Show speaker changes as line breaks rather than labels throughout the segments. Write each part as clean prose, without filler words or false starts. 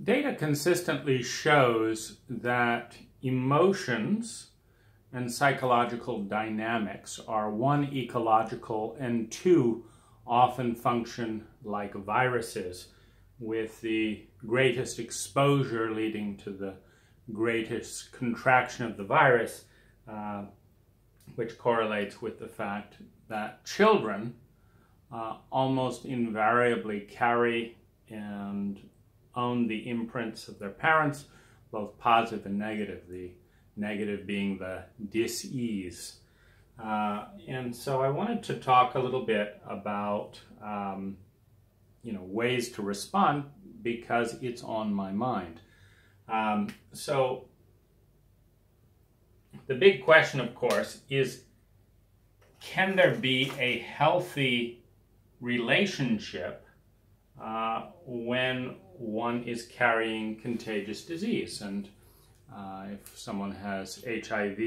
Data consistently shows that emotions and psychological dynamics are one, ecological, and two, often function like viruses, with the greatest exposure leading to the greatest contraction of the virus, which correlates with the fact that children almost invariably carry and own the imprints of their parents, both positive and negative, the negative being the dis-ease. And so I wanted to talk a little bit about ways to respond, because it's on my mind. So the big question, of course, is, can there be a healthy relationship when one is carrying contagious disease? And if someone has HIV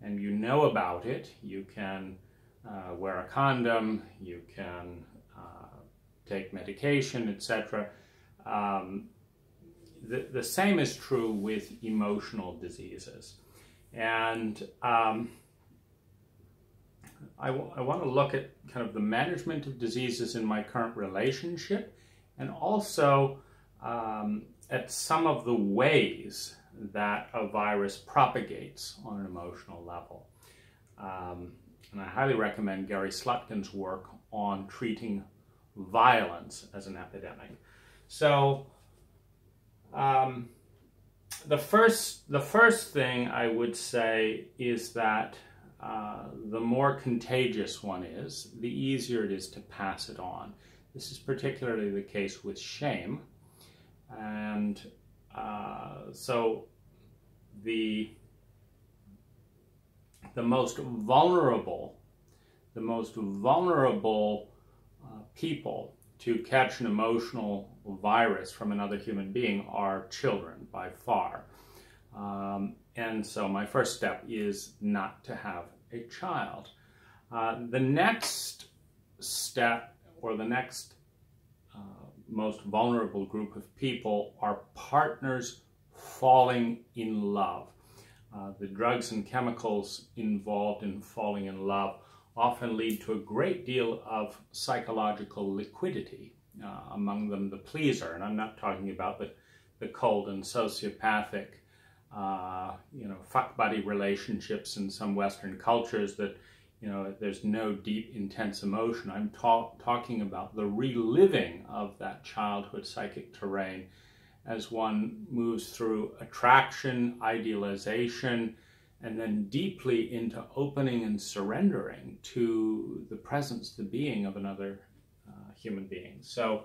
and you know about it, you can wear a condom, you can take medication, etc. The same is true with emotional diseases. And I want to look at kind of the management of diseases in my current relationship, and also at some of the ways that a virus propagates on an emotional level. And I highly recommend Gary Slutkin's work on treating violence as an epidemic. So the first thing I would say is that the more contagious one is, the easier it is to pass it on. This is particularly the case with shame. And so the most vulnerable people to catch an emotional virus from another human being are children, by far. And so my first step is not to have a child. The next step, or the next most vulnerable group of people, are partners falling in love. The drugs and chemicals involved in falling in love often lead to a great deal of psychological liquidity, among them the pleaser. And I'm not talking about the cold and sociopathic fuck buddy relationships in some Western cultures that, there's no deep, intense emotion. I'm talking about the reliving of that childhood psychic terrain as one moves through attraction, idealization, and then deeply into opening and surrendering to the presence, the being of another human being. So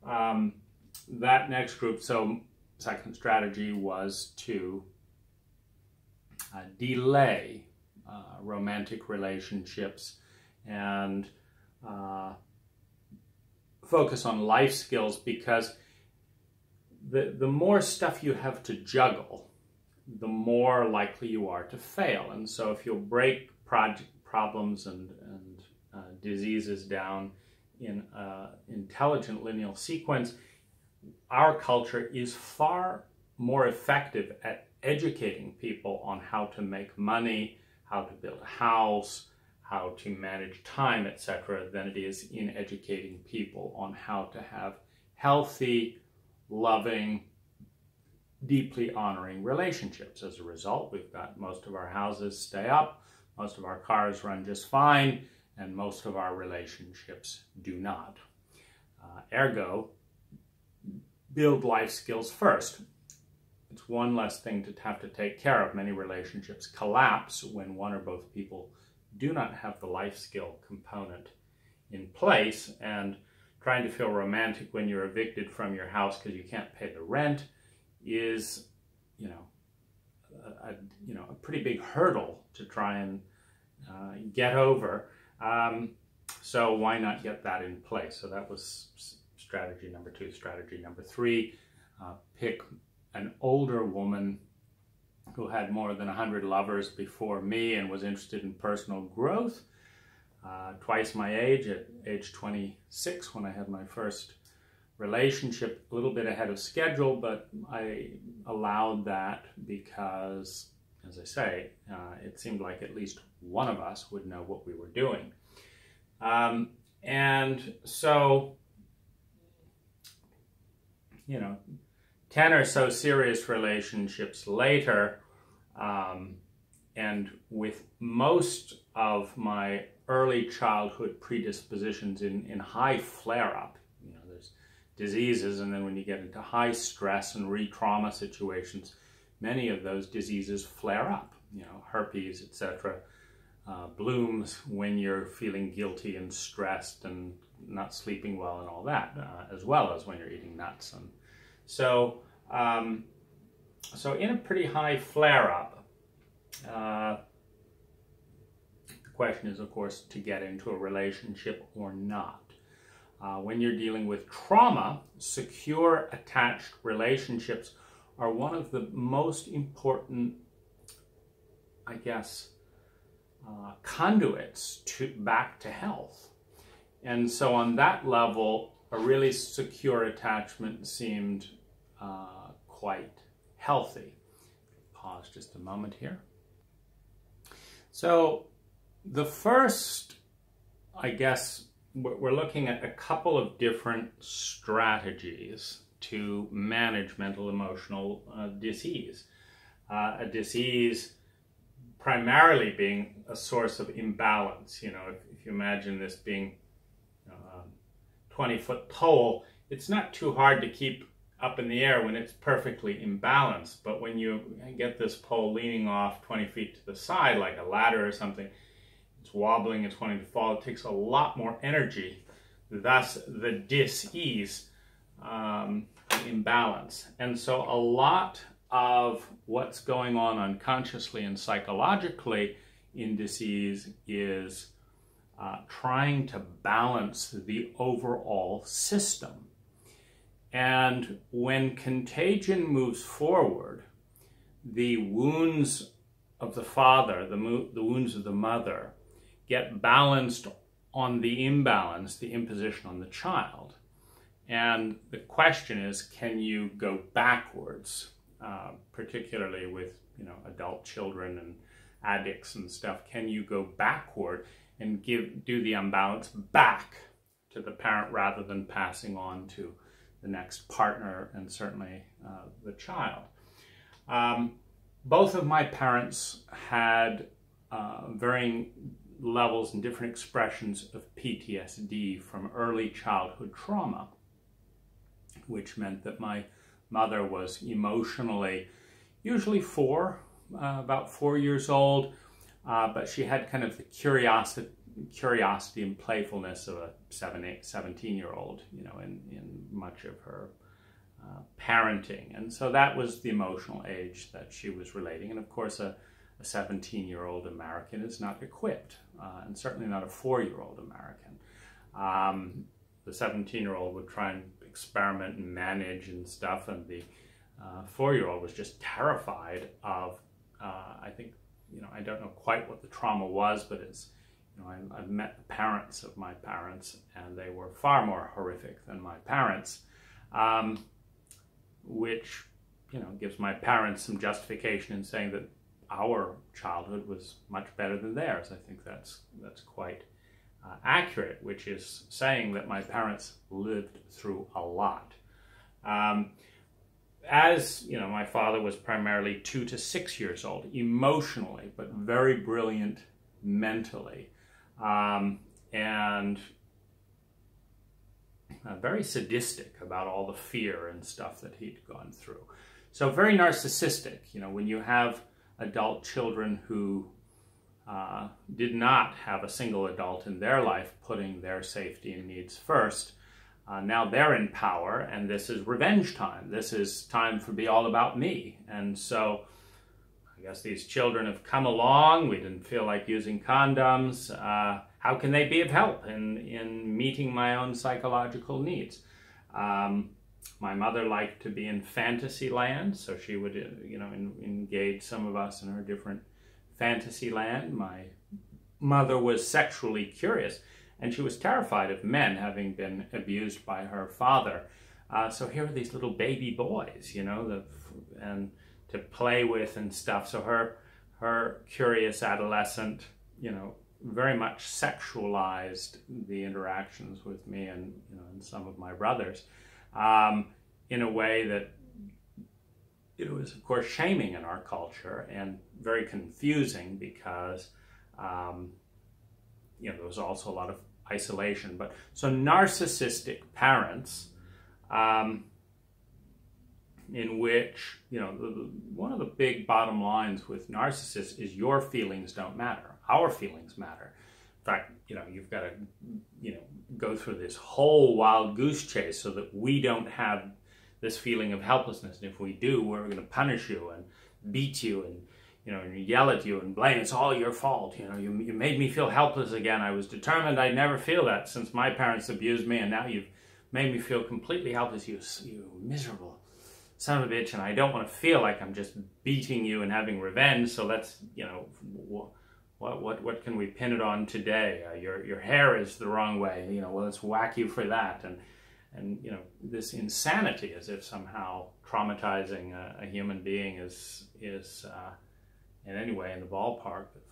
that next group, so second strategy was to delay romantic relationships and focus on life skills, because the more stuff you have to juggle, the more likely you are to fail. And so if you'll break problems and diseases down in intelligent lineal sequence, our culture is far more effective at educating people on how to make money, how to build a house, how to manage time, etc., than it is in educating people on how to have healthy, loving, deeply honoring relationships. As a result, we've got most of our houses stay up, most of our cars run just fine, and most of our relationships do not. Ergo, build life skills first. It's one less thing to have to take care of. Many relationships collapse when one or both people do not have the life skill component in place, and trying to feel romantic when you're evicted from your house because you can't pay the rent is, a pretty big hurdle to try and get over. So why not get that in place? So that was strategy number 2. Strategy number 3, pick an older woman who had more than 100 lovers before me and was interested in personal growth. Twice my age, at age 26 when I had my first relationship, a little bit ahead of schedule, but I allowed that because, as I say, it seemed like at least one of us would know what we were doing. And so, 10 or so serious relationships later, and with most of my early childhood predispositions in high flare-up. There's diseases, and then when you get into high stress and re-trauma situations, many of those diseases flare up. Herpes, etc., blooms when you're feeling guilty and stressed and not sleeping well and all that, as well as when you're eating nuts. And so in a pretty high flare-up, the question is, of course, to get into a relationship or not. When you're dealing with trauma, secure attached relationships are one of the most important, I guess, conduits back to health. And so on that level, a really secure attachment seemed quite healthy. Pause just a moment here. So the first, I guess, we're looking at a couple of different strategies to manage mental emotional disease. A disease primarily being a source of imbalance. If you imagine this being a 20-foot pole, it's not too hard to keep up in the air when it's perfectly imbalanced. But when you get this pole leaning off 20 feet to the side, like a ladder or something, it's wobbling, it's wanting to fall, it takes a lot more energy. Thus, the dis-ease, imbalance. And so a lot of what's going on unconsciously and psychologically in disease is trying to balance the overall system. And when contagion moves forward, the wounds of the father, the wounds of the mother, get balanced on the imbalance, the imposition on the child. And the question is, can you go backwards, particularly with adult children and addicts and stuff? Can you go backward and do the imbalance back to the parent rather than passing on to the next partner and certainly the child? Both of my parents had varying levels and different expressions of PTSD from early childhood trauma, which meant that my mother was emotionally usually about 4 years old, but she had kind of the curiosity and playfulness of a 17-year-old, in much of her parenting. And so that was the emotional age that she was relating. And of course, a 17-year-old American is not equipped, and certainly not a 4-year-old American. The 17-year-old would try and experiment and manage and stuff, and the 4-year-old was just terrified of, I think, I don't know quite what the trauma was, but it's, I've met the parents of my parents, and they were far more horrific than my parents, which, gives my parents some justification in saying that our childhood was much better than theirs. I think that's quite accurate, which is saying that my parents lived through a lot. As my father was primarily 2 to 6 years old emotionally, but very brilliant mentally, and very sadistic about all the fear and stuff that he'd gone through. So very narcissistic. When you have adult children who did not have a single adult in their life putting their safety and needs first, now they're in power, and this is revenge time. This is time for be all about me. And so I guess these children have come along. We didn't feel like using condoms. How can they be of help in meeting my own psychological needs? My mother liked to be in fantasy land, so she would, engage some of us in her different fantasy land. My mother was sexually curious, and she was terrified of men, having been abused by her father. So here are these little baby boys, and to play with and stuff. So her curious adolescent, very much sexualized the interactions with me and some of my brothers, in a way that it was, of course, shaming in our culture and very confusing because there was also a lot of isolation. But so narcissistic parents, in which one of the big bottom lines with narcissists is your feelings don't matter. Our feelings matter. In fact, you've got to go through this whole wild goose chase so that we don't have this feeling of helplessness. And if we do, we're going to punish you and beat you and and yell at you and blame. It's all your fault. You made me feel helpless again. I was determined I'd never feel that since my parents abused me, and now you've made me feel completely helpless. You miserable son of a bitch, and I don't want to feel like I'm just beating you and having revenge. So let's, what can we pin it on today? Your hair is the wrong way. Well, let's whack you for that. And this insanity, as if somehow traumatizing a human being is in any way in the ballpark of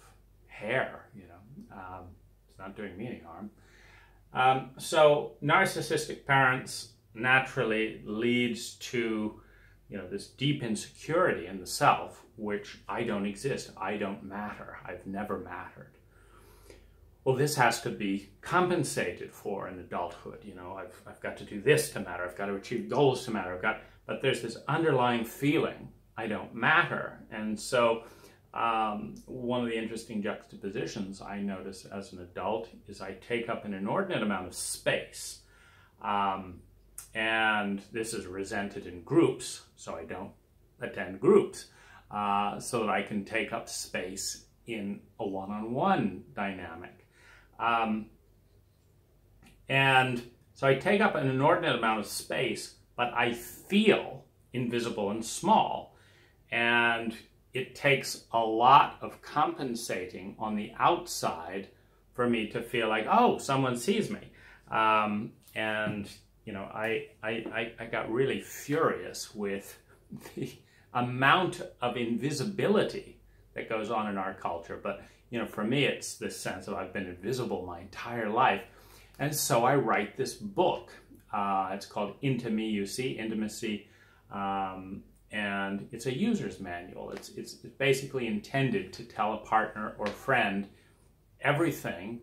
hair. It's not doing me any harm. So narcissistic parents naturally leads to this deep insecurity in the self, which I don't exist, I don't matter, I've never mattered. Well, this has to be compensated for in adulthood. I've got to do this to matter, I've got to achieve goals to matter, but there's this underlying feeling I don't matter. And so one of the interesting juxtapositions I notice as an adult is I take up an inordinate amount of space. And this is resented in groups, so I don't attend groups, so that I can take up space in a one-on-one dynamic. And so I take up an inordinate amount of space, but I feel invisible and small. And it takes a lot of compensating on the outside for me to feel like, oh, someone sees me. I got really furious with the amount of invisibility that goes on in our culture. But, for me, it's this sense of I've been invisible my entire life. And so I write this book. It's called Into Me, You See, Intimacy. And it's a user's manual. It's basically intended to tell a partner or friend everything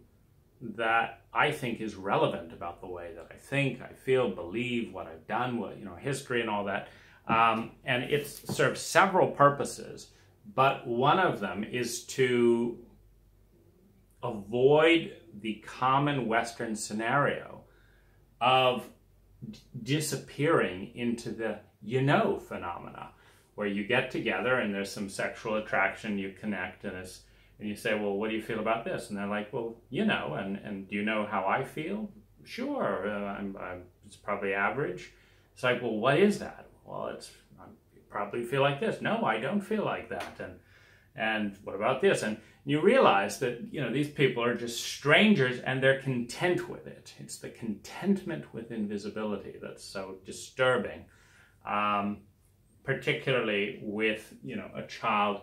that I think is relevant about the way that I think, I feel, believe, what I've done, history and all that. And it serves several purposes, but one of them is to avoid the common Western scenario of disappearing into the phenomena, where you get together and there's some sexual attraction, you connect, and you say, well, what do you feel about this? And they're like, well, and do you know how I feel? Sure, it's probably average. It's like, well, what is that? Well, you probably feel like this. No, I don't feel like that. And what about this? And you realize that, these people are just strangers and they're content with it. It's the contentment with invisibility that's so disturbing, particularly with, a child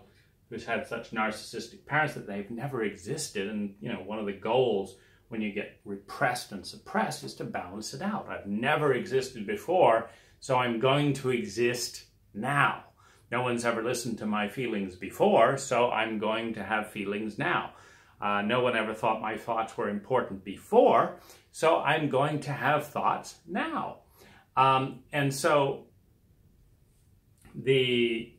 who's had such narcissistic parents that they've never existed. And, one of the goals when you get repressed and suppressed is to balance it out. I've never existed before, so I'm going to exist now. No one's ever listened to my feelings before, so I'm going to have feelings now. No one ever thought my thoughts were important before, so I'm going to have thoughts now. And so the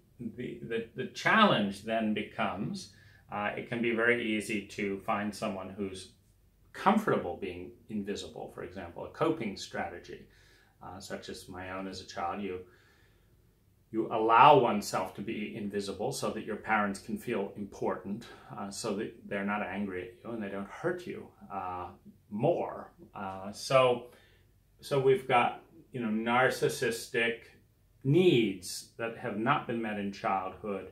challenge then becomes, it can be very easy to find someone who's comfortable being invisible, for example, a coping strategy, such as my own as a child. You allow oneself to be invisible so that your parents can feel important, so that they're not angry at you and they don't hurt you more. So we've got narcissistic needs that have not been met in childhood.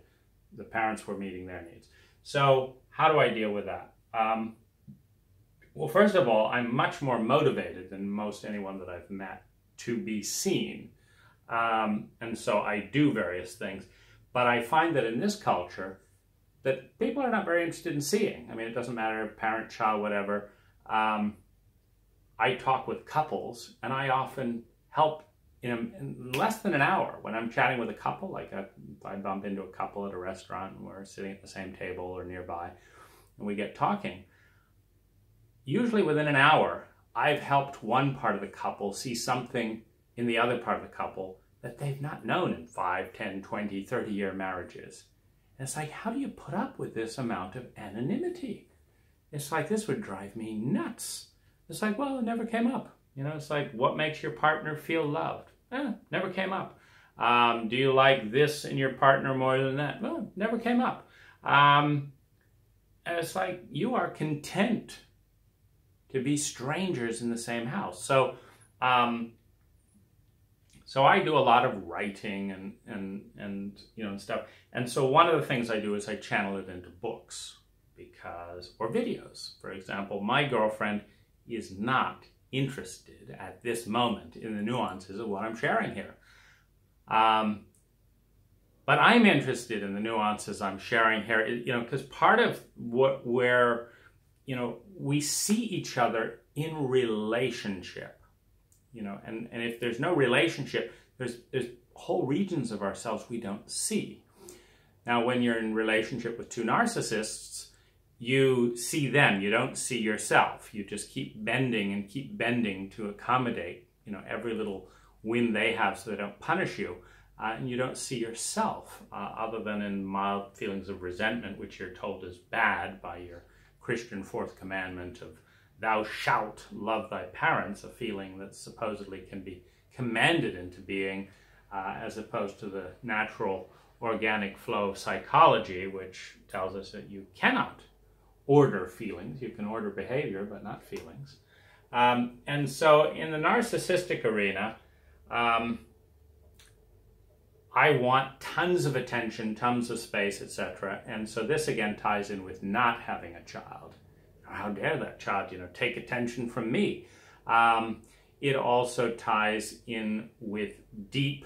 The parents were meeting their needs. So how do I deal with that? Well, first of all, I'm much more motivated than most anyone that I've met to be seen. And so I do various things. But I find that in this culture, that people are not very interested in seeing. I mean, it doesn't matter, parent, child, whatever. I talk with couples, and I often help in less than an hour when I'm chatting with a couple. Like if I bump into a couple at a restaurant and we're sitting at the same table or nearby, and we get talking. Usually within an hour, I've helped one part of the couple see something in the other part of the couple that they've not known in 5, 10, 20, 30-year marriages. And it's like, how do you put up with this amount of anonymity? It's like, this would drive me nuts. It's like, well, it never came up. It's like, what makes your partner feel loved? Never came up. Do you like this in your partner more than that? Well, never came up. And it's like, you are content to be strangers in the same house. So I do a lot of writing and stuff. And so one of the things I do is I channel it into books or videos. For example, my girlfriend is not interested at this moment in the nuances of what I'm sharing here. But I'm interested in the nuances I'm sharing here, because part of where we see each other in relationship, and if there's no relationship, there's whole regions of ourselves we don't see. Now, when you're in relationship with two narcissists, you see them, you don't see yourself. You just keep bending to accommodate, every little whim they have so they don't punish you. And you don't see yourself other than in mild feelings of resentment, which you're told is bad by your Christian fourth commandment of thou shalt love thy parents, a feeling that supposedly can be commanded into being, as opposed to the natural organic flow of psychology, which tells us that you cannot order feelings. You can order behavior, but not feelings. And so in the narcissistic arena, I want tons of attention, tons of space, etc. And so this again ties in with not having a child. How dare that child, take attention from me? It also ties in with deep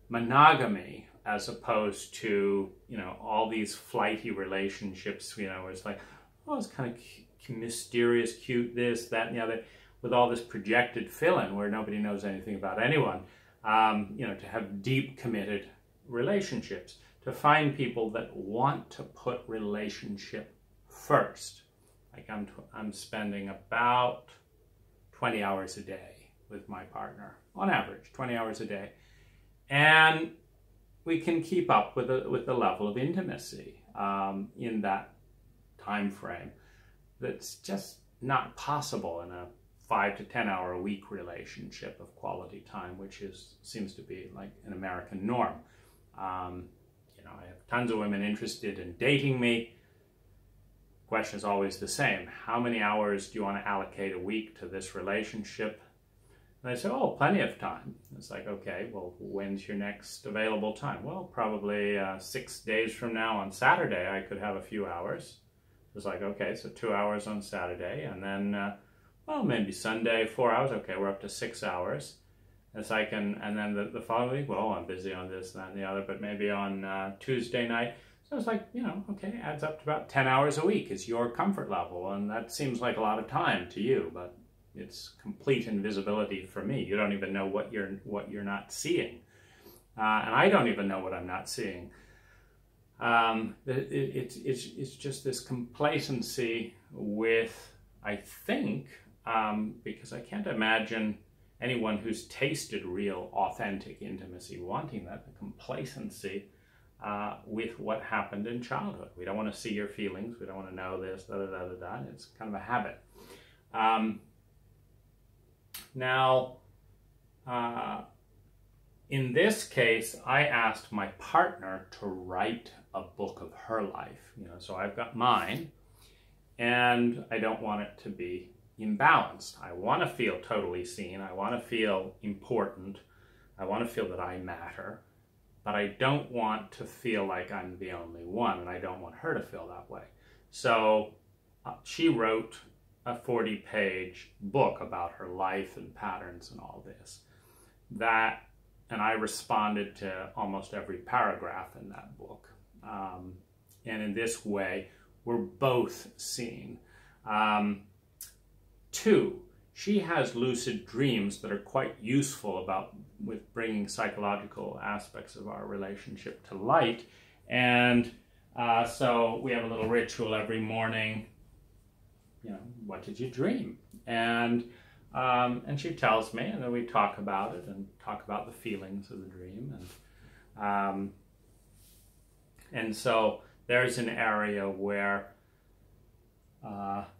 monogamy, as opposed to, all these flighty relationships, where it's like, oh, it's kind of mysterious, cute, this, that, and the other, with all this projected fill-in where nobody knows anything about anyone. To have deep, committed relationships, to find people that want to put relationship first. Like I'm spending about 20 hours a day with my partner, on average, 20 hours a day. And we can keep up with the level of intimacy in that time frame that's just not possible in a 5 to 10 hour a week relationship of quality time, which seems to be like an American norm. I have tons of women interested in dating me. Question is always the same. How many hours do you want to allocate a week to this relationship? And I say, oh, plenty of time. It's like, okay, well, when's your next available time? Well, probably 6 days from now on Saturday, I could have a few hours. It's like, okay, so 2 hours on Saturday, and then, well, maybe Sunday, 4 hours. Okay, we're up to 6 hours. It's like, and then the following week, well, I'm busy on this, that, and the other, but maybe on Tuesday night. So it's like, okay, adds up to about 10 hours a week is your comfort level, and that seems like a lot of time to you, but it's complete invisibility for me. You don't even know what you're not seeing, and I don't even know what I'm not seeing. It's just this complacency with, I think, because I can't imagine anyone who's tasted real, authentic intimacy wanting that, the complacency with what happened in childhood. We don't want to see your feelings. We don't want to know this, da-da-da-da-da. It's kind of a habit. Now, in this case, I asked my partner to write a book of her life. So I've got mine, and I don't want it to be imbalanced. I want to feel totally seen. I want to feel important. I want to feel that I matter. But I don't want to feel like I'm the only one, and I don't want her to feel that way. So she wrote a 40-page book about her life and patterns and all this. And I responded to almost every paragraph in that book. And in this way, we're both seen. 2, she has lucid dreams that are quite useful with bringing psychological aspects of our relationship to light. And so we have a little ritual every morning. You know, what did you dream? And she tells me, and then we talk about it and talk about the feelings of the dream. And so there's an area where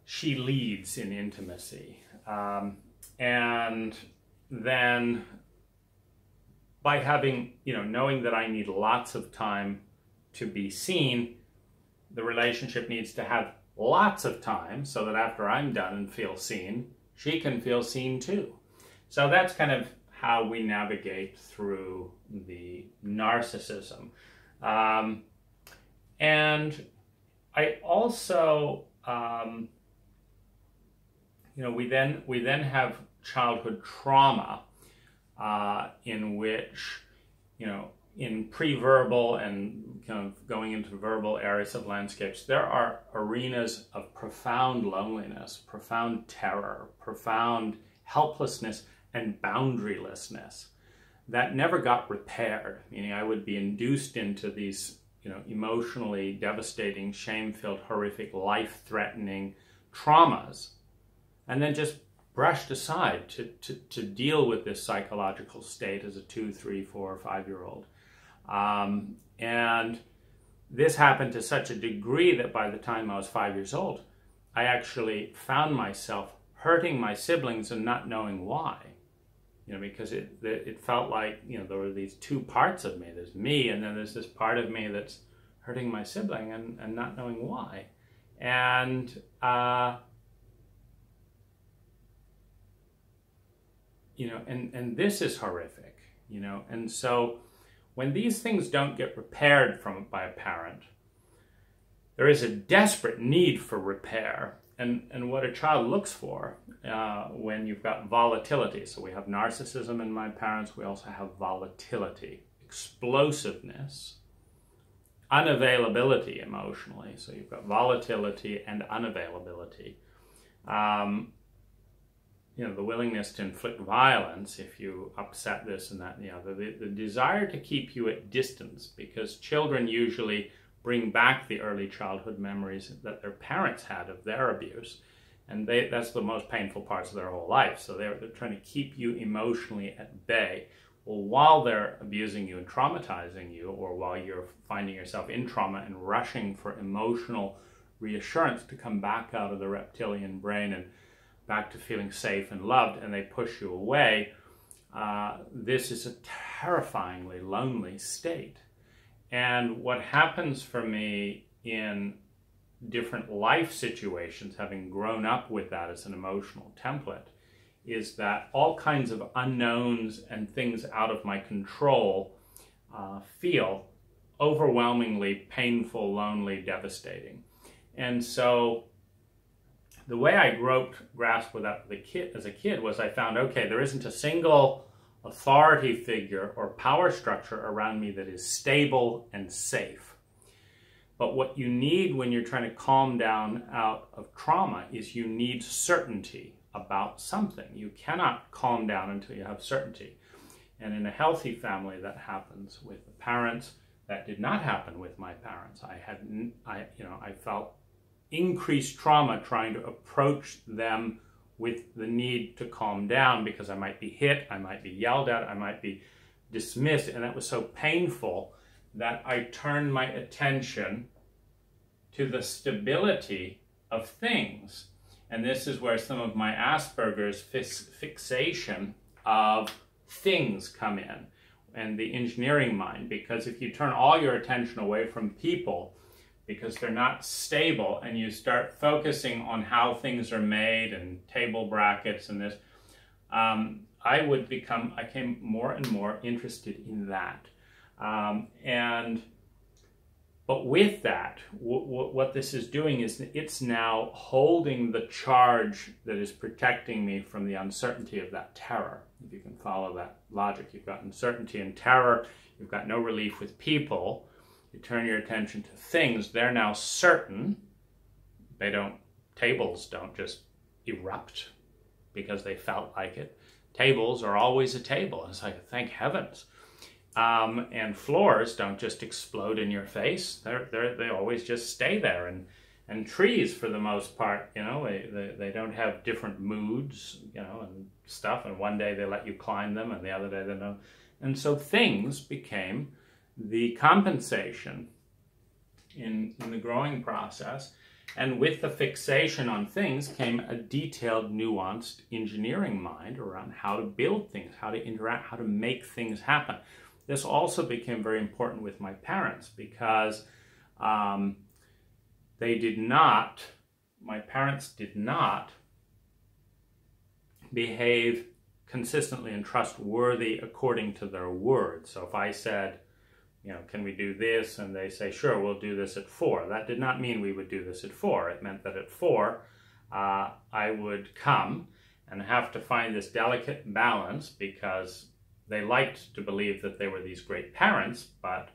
she leads in intimacy. And then by having, knowing that I need lots of time to be seen, the relationship needs to have lots of time so that after I'm done and feel seen, she can feel seen too. So that's kind of how we navigate through the narcissism. And I also, we then have childhood trauma in which, in pre-verbal and kind of going into verbal areas of landscapes, there are arenas of profound loneliness, profound terror, profound helplessness, and boundarylessness that never got repaired. Meaning I would be induced into these, emotionally devastating, shame-filled, horrific, life-threatening traumas, and then just brushed aside to deal with this psychological state as a 2, 3, 4, or 5-year-old. And this happened to such a degree that by the time I was 5 years old, I actually found myself hurting my siblings and not knowing why. Because it felt like, there were these two parts of me. There's me, and then there's this part of me that's hurting my sibling and not knowing why. And and this is horrific, and so when these things don't get repaired by a parent, there is a desperate need for repair. And what a child looks for when you've got volatility. So we have narcissism in my parents. We also have volatility, explosiveness, unavailability emotionally. So you've got volatility and unavailability. The willingness to inflict violence if you upset this and that and the other. The desire to keep you at distance, because children usually bring back the early childhood memories that their parents had of their abuse. And that's the most painful parts of their whole life. So they're trying to keep you emotionally at bay. Well, while they're abusing you and traumatizing you, or while you're finding yourself in trauma and rushing for emotional reassurance to come back out of the reptilian brain and back to feeling safe and loved, and they push you away, this is a terrifyingly lonely state. And what happens for me in different life situations, having grown up with that as an emotional template, is that all kinds of unknowns and things out of my control feel overwhelmingly painful, lonely, devastating. And so the way I grasped with that as a kid was I found, okay, there isn't a single authority figure or power structure around me that is stable and safe. But what you need when you're trying to calm down out of trauma is you need certainty about something. You cannot calm down until you have certainty. And in a healthy family, that happens with the parents. That did not happen with my parents. I felt increased trauma trying to approach them with the need to calm down, because I might be hit, I might be yelled at, I might be dismissed, and that was so painful that I turned my attention to the stability of things. And this is where some of my Asperger's fixation of things come in, and the engineering mind, because if you turn all your attention away from people, because they're not stable, and you start focusing on how things are made and table brackets and this, I became more and more interested in that. But with that, what this is doing is it's now holding the charge that is protecting me from the uncertainty of that terror. If you can follow that logic, you've got uncertainty and terror, you've got no relief with people, you turn your attention to things, they're now certain. Tables don't just erupt because they felt like it. Tables are always a table. It's like, thank heavens. And floors don't just explode in your face. They always just stay there. And trees, for the most part, you know, they don't have different moods, you know, and stuff. And one day they let you climb them, and the other day they don't. And so things became the compensation in the growing process. And with the fixation on things came a detailed, nuanced engineering mind around how to build things, how to interact, how to make things happen. This also became very important with my parents because my parents did not behave consistently and trustworthy according to their word. So if I said, you know, can we do this? And they say, sure, we'll do this at 4. That did not mean we would do this at 4. It meant that at 4, I would come and have to find this delicate balance, because they liked to believe that they were these great parents, but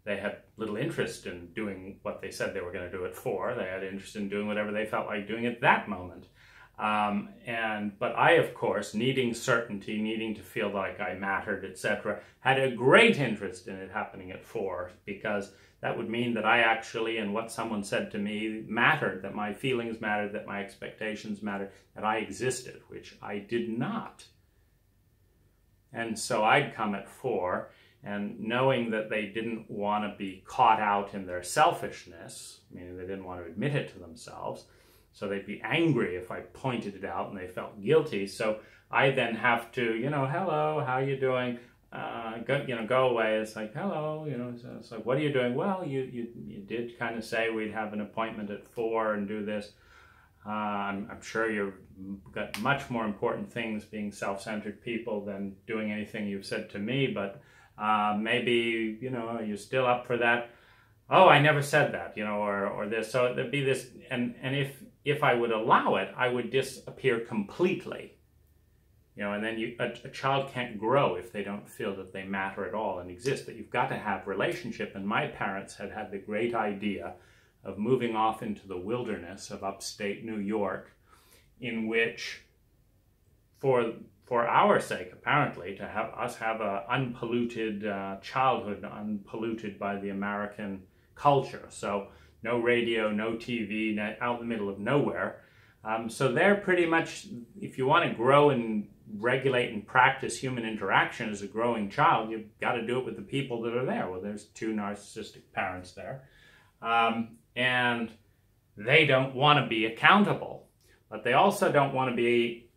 they had little interest in doing what they said they were going to do at 4. They had interest in doing whatever they felt like doing at that moment. But I, of course, needing certainty, needing to feel like I mattered, etc., had a great interest in it happening at 4, because that would mean that I actually, and what someone said to me, mattered, that my feelings mattered, that my expectations mattered, that I existed, which I did not. And so I'd come at 4, and knowing that they didn't want to be caught out in their selfishness, meaning they didn't want to admit it to themselves, so they'd be angry if I pointed it out and they felt guilty. So I then have to, you know, hello, how you doing? Go away. It's like, hello, you know, so it's like, what are you doing? Well, you did kind of say we'd have an appointment at 4 and do this. I'm sure you've got much more important things, being self-centered people, than doing anything you've said to me, but maybe, you know, are you still up for that? Oh, I never said that, you know, or this. So there'd be this, and if I would allow it, I would disappear completely. You know, and then a child can't grow if they don't feel that they matter at all and exist, that you've got to have relationship. And my parents had the great idea of moving off into the wilderness of upstate New York, in which, for our sake, apparently, to have us have an unpolluted childhood, unpolluted by the American culture. So no radio, no TV, out in the middle of nowhere. So they're pretty much, if you want to grow and regulate and practice human interaction as a growing child, you've got to do it with the people that are there. Well, there's 2 narcissistic parents there. And they don't want to be accountable, but they also don't want to be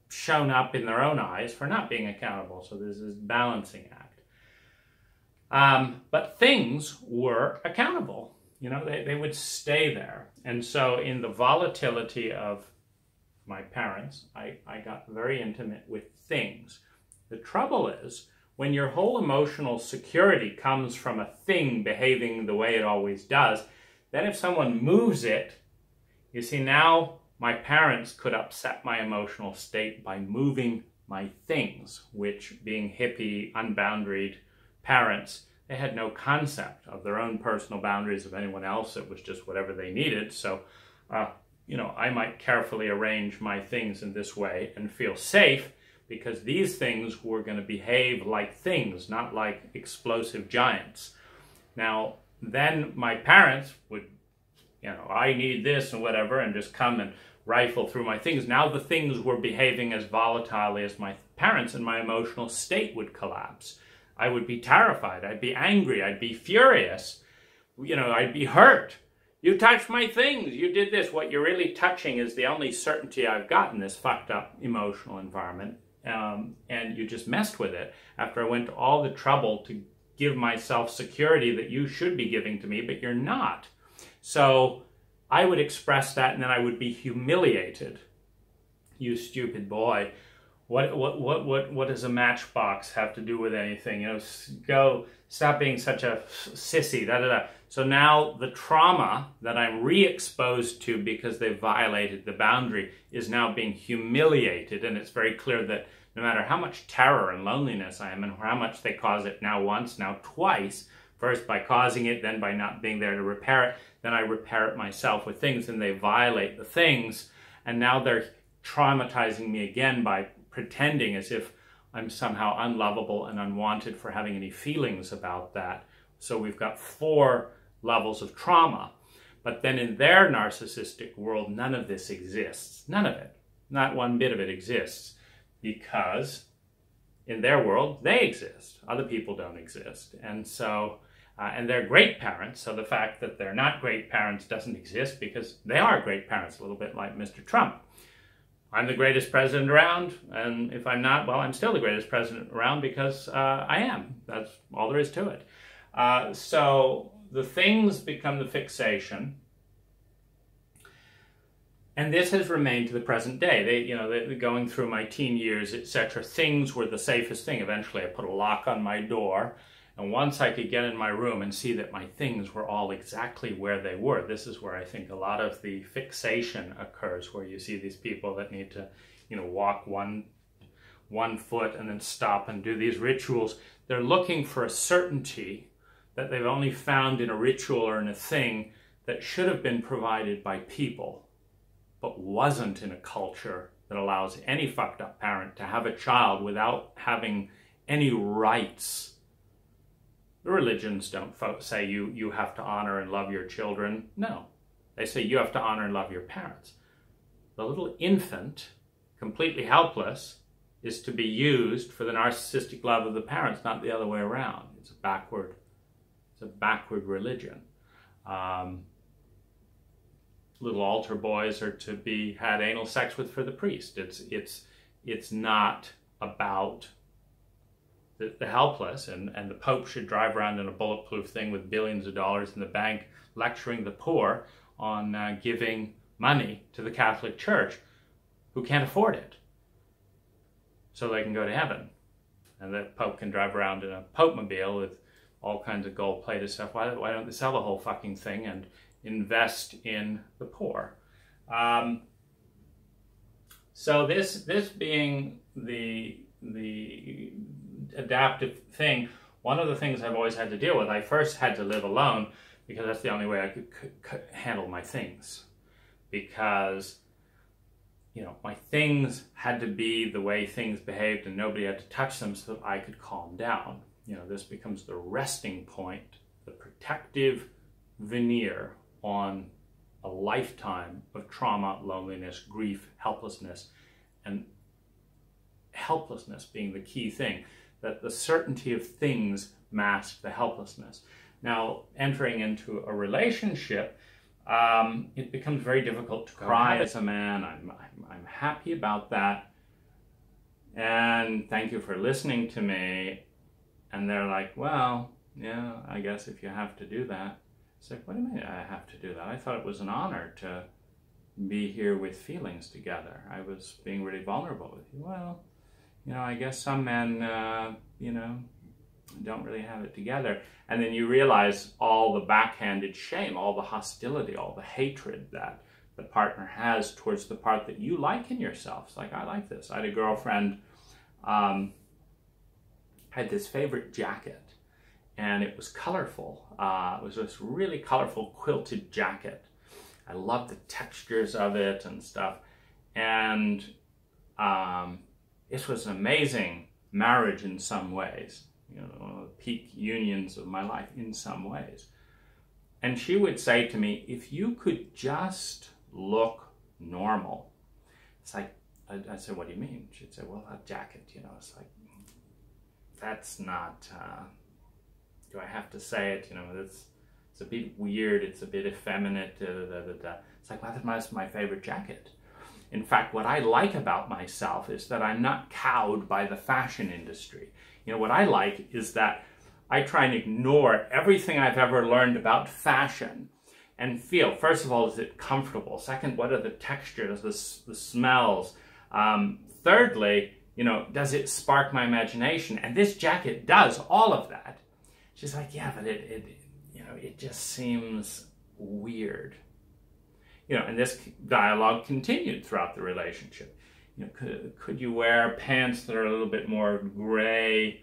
shown up in their own eyes for not being accountable. So there's this balancing act. But things were accountable. You know, they would stay there. And so in the volatility of my parents, I got very intimate with things. The trouble is, when your whole emotional security comes from a thing behaving the way it always does, then if someone moves it, you see, now my parents could upset my emotional state by moving my things, which, being hippie, unboundaried parents, they had no concept of their own personal boundaries of anyone else. It was just whatever they needed. So, you know, I might carefully arrange my things in this way and feel safe, because these things were going to behave like things, not like explosive giants. Now, then my parents would, you know, I need this and whatever, and just come and rifle through my things. Now the things were behaving as volatilely as my parents, and my emotional state would collapse. I would be terrified. I'd be angry. I'd be furious. You know, I'd be hurt. You touched my things. You did this. What you're really touching is the only certainty I've got in this fucked up emotional environment. And you just messed with it after I went to all the trouble to give myself security that you should be giving to me, but you're not. So I would express that, and then I would be humiliated. You stupid boy. What does a matchbox have to do with anything? You know, go, stop being such a sissy, da da da. So now the trauma that I'm re-exposed to because they violated the boundary is now being humiliated, and it's very clear that no matter how much terror and loneliness I am and how much they cause it now once, now twice, first by causing it, then by not being there to repair it, then I repair it myself with things, and they violate the things, and now they're traumatizing me again by pretending as if I'm somehow unlovable and unwanted for having any feelings about that. So we've got 4 levels of trauma. But then in their narcissistic world, none of this exists. None of it. Not one bit of it exists. Because in their world, they exist. Other people don't exist. And so, and they're great parents. So the fact that they're not great parents doesn't exist because they are great parents, a little bit like Mr. Trump. I'm the greatest president around, and if I'm not, well, I'm still the greatest president around because I am. That's all there is to it. So the things become the fixation, and this has remained to the present day. Going through my teen years, etc., things were the safest thing. Eventually, I put a lock on my door, and once I could get in my room and see that my things were all exactly where they were, this is where I think a lot of the fixation occurs, where you see these people that need to, walk one foot and then stop and do these rituals. They're looking for a certainty that they've only found in a ritual or in a thing that should have been provided by people, but wasn't in a culture that allows any fucked up parent to have a child without having any rights. The religions don't say you have to honor and love your children. No, they say you have to honor and love your parents. The little infant, completely helpless, is to be used for the narcissistic love of the parents, not the other way around. It's a backward religion. Little altar boys are to be had anal sex with for the priest. It's not about the helpless, and the Pope should drive around in a bulletproof thing with billions of dollars in the bank lecturing the poor on giving money to the Catholic Church who can't afford it so they can go to heaven. And the Pope can drive around in a Pope-mobile with all kinds of gold-plated stuff. Why don't they sell the whole fucking thing and invest in the poor? So this being the adaptive thing, one of the things I've always had to deal with, I first had to live alone because that's the only way I could handle my things. Because, my things had to be the way things behaved and nobody had to touch them so that I could calm down. This becomes the resting point, the protective veneer on a lifetime of trauma, loneliness, grief, helplessness, and helplessness being the key thing, that the certainty of things mask the helplessness. Now, entering into a relationship, it becomes very difficult to cry as a man. I'm happy about that, and thank you for listening to me. And they're like, well, yeah, I guess if you have to do that. It's like, what do you mean I have to do that? I thought it was an honor to be here with feelings together. I was being really vulnerable with you. Well, I guess some men, don't really have it together. And then you realize all the backhanded shame, all the hostility, all the hatred that the partner has towards the part that you like in yourself. It's like, I like this. I had a girlfriend, had this favorite jacket, and it was colorful. It was this really colorful quilted jacket. I loved the textures of it and stuff. And this was an amazing marriage in some ways. One of the peak unions of my life in some ways. And she would say to me, if you could just look normal. It's like, I said, what do you mean? She'd say, well, that jacket, it's like, that's not, do I have to say it? It's a bit weird, it's a bit effeminate, It's like, well, that's my favorite jacket. In fact, what I like about myself is that I'm not cowed by the fashion industry. What I like is that I try and ignore everything I've ever learned about fashion and feel, first of all, is it comfortable? Second, what are the textures, the smells? Thirdly, you know, does it spark my imagination? And this jacket does all of that. She's like, yeah, but it just seems weird. You know, and this dialogue continued throughout the relationship. You know, could you wear pants that are a little bit more gray?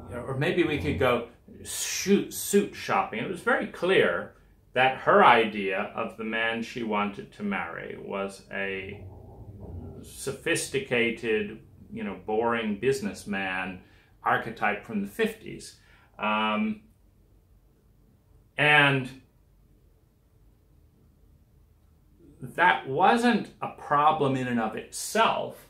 You know, or maybe we could go suit shopping. It was very clear that her idea of the man she wanted to marry was a sophisticated, you know, boring businessman archetype from the 50s. And that wasn't a problem in and of itself,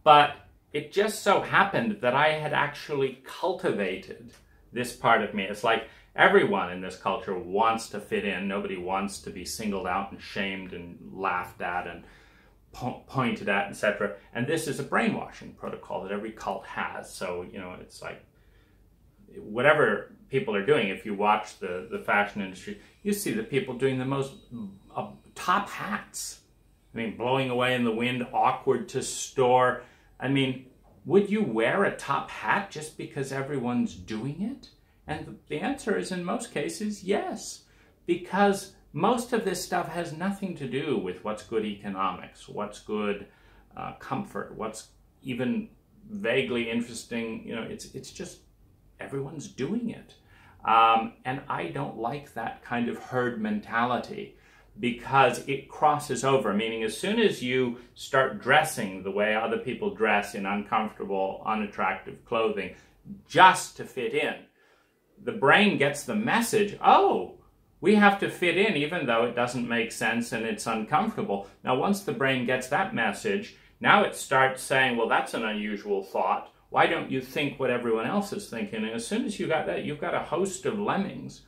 but it just so happened that I had actually cultivated this part of me. It's like everyone in this culture wants to fit in. Nobody wants to be singled out and shamed and laughed at and pointed at, etc. And this is a brainwashing protocol that every cult has. So, you know, it's like whatever people are doing, if you watch the fashion industry, you see the people doing the most top hats. I mean, blowing away in the wind, awkward to store. I mean, would you wear a top hat just because everyone's doing it? And the answer is, in most cases, yes. Because most of this stuff has nothing to do with what's good economics, what's good comfort, what's even vaguely interesting. You know, it's just everyone's doing it. And I don't like that kind of herd mentality, because it crosses over, meaning as soon as you start dressing the way other people dress in uncomfortable, unattractive clothing just to fit in, the brain gets the message, oh, we have to fit in even though it doesn't make sense and it's uncomfortable. Now, once the brain gets that message, now it starts saying, well, that's an unusual thought. Why don't you think what everyone else is thinking? And as soon as you got that, you've got a host of lemmings.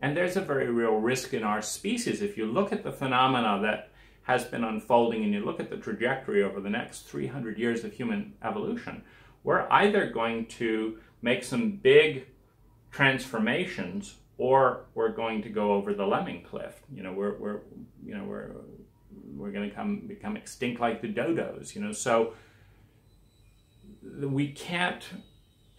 And there's a very real risk in our species. If you look at the phenomena that has been unfolding and you look at the trajectory over the next 300 years of human evolution, we're either going to make some big transformations or we're going to go over the lemming cliff. You know, we're going to become extinct like the dodos. You know, so we can't.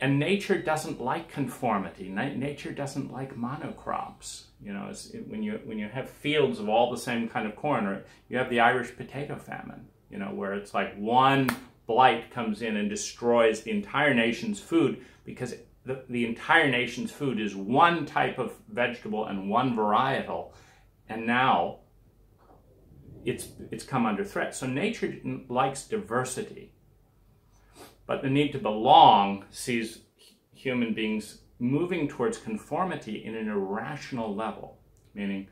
And nature doesn't like conformity. Nature doesn't like monocrops. You know, when you have fields of all the same kind of corn, or you have the Irish potato famine, you know, where it's like one blight comes in and destroys the entire nation's food, because the entire nation's food is one type of vegetable and one varietal, and now it's come under threat. So nature likes diversity. But the need to belong sees human beings moving towards conformity in an irrational level, meaning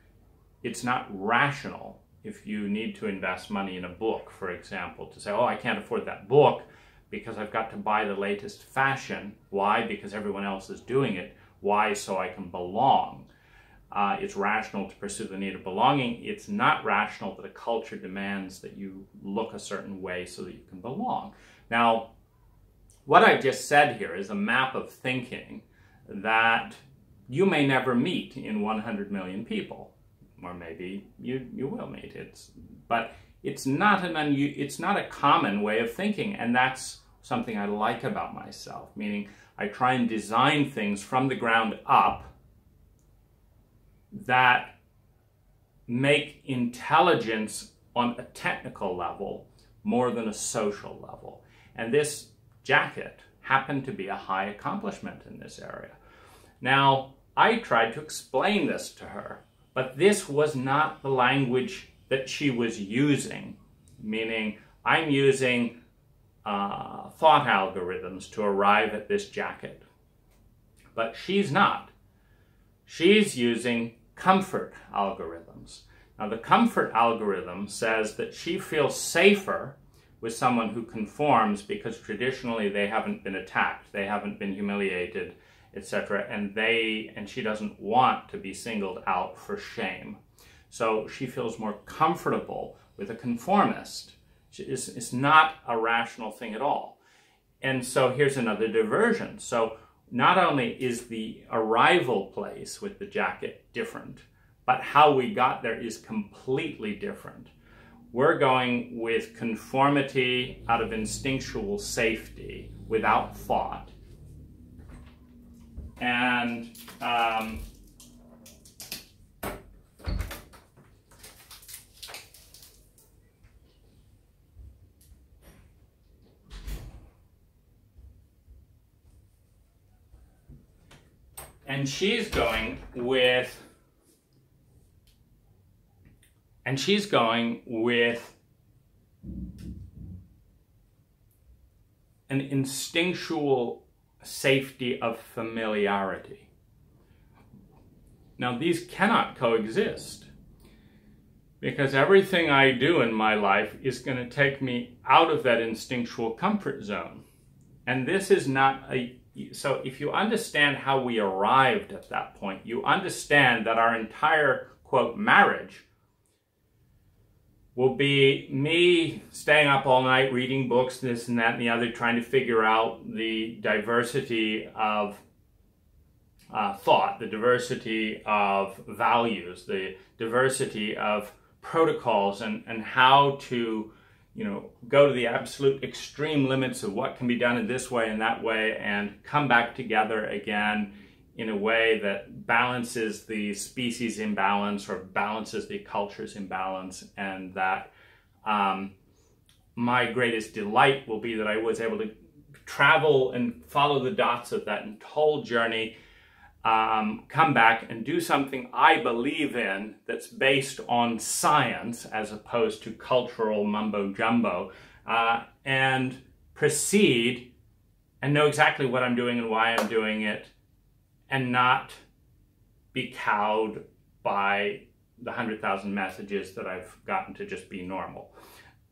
it's not rational if you need to invest money in a book, for example, to say, oh, I can't afford that book because I've got to buy the latest fashion. Why? Because everyone else is doing it. Why? So I can belong. It's rational to pursue the need of belonging. It's not rational that a culture demands that you look a certain way so that you can belong. Now, what I just said here is a map of thinking that you may never meet in 100 million people, or maybe you will meet. But it's not a common way of thinking, and that's something I like about myself. Meaning, I try and design things from the ground up that make intelligence on a technical level more than a social level, and this jacket happened to be a high accomplishment in this area. Now, I tried to explain this to her, but this was not the language that she was using, meaning I'm using thought algorithms to arrive at this jacket. But she's not. She's using comfort algorithms. Now, the comfort algorithm says that she feels safer with someone who conforms because traditionally they haven't been attacked, they haven't been humiliated, etc., and she doesn't want to be singled out for shame. So she feels more comfortable with a conformist. It's not a rational thing at all. And so here's another diversion. So not only is the arrival place with the jacket different, but how we got there is completely different. We're going with conformity out of instinctual safety without thought. And she's going with an instinctual safety of familiarity. Now, these cannot coexist, because everything I do in my life is going to take me out of that instinctual comfort zone. And this is not a... So if you understand how we arrived at that point, you understand that our entire, quote, marriage will be me staying up all night reading books, this and that and the other, trying to figure out the diversity of thought, the diversity of values, the diversity of protocols, and how to, you know, go to the absolute extreme limits of what can be done in this way and that way, and come back together again in a way that balances the species imbalance or balances the culture's imbalance. And that my greatest delight will be that I was able to travel and follow the dots of that whole journey, come back and do something I believe in that's based on science as opposed to cultural mumbo jumbo, and proceed and know exactly what I'm doing and why I'm doing it, and not be cowed by the 100,000 messages that I've gotten to just be normal.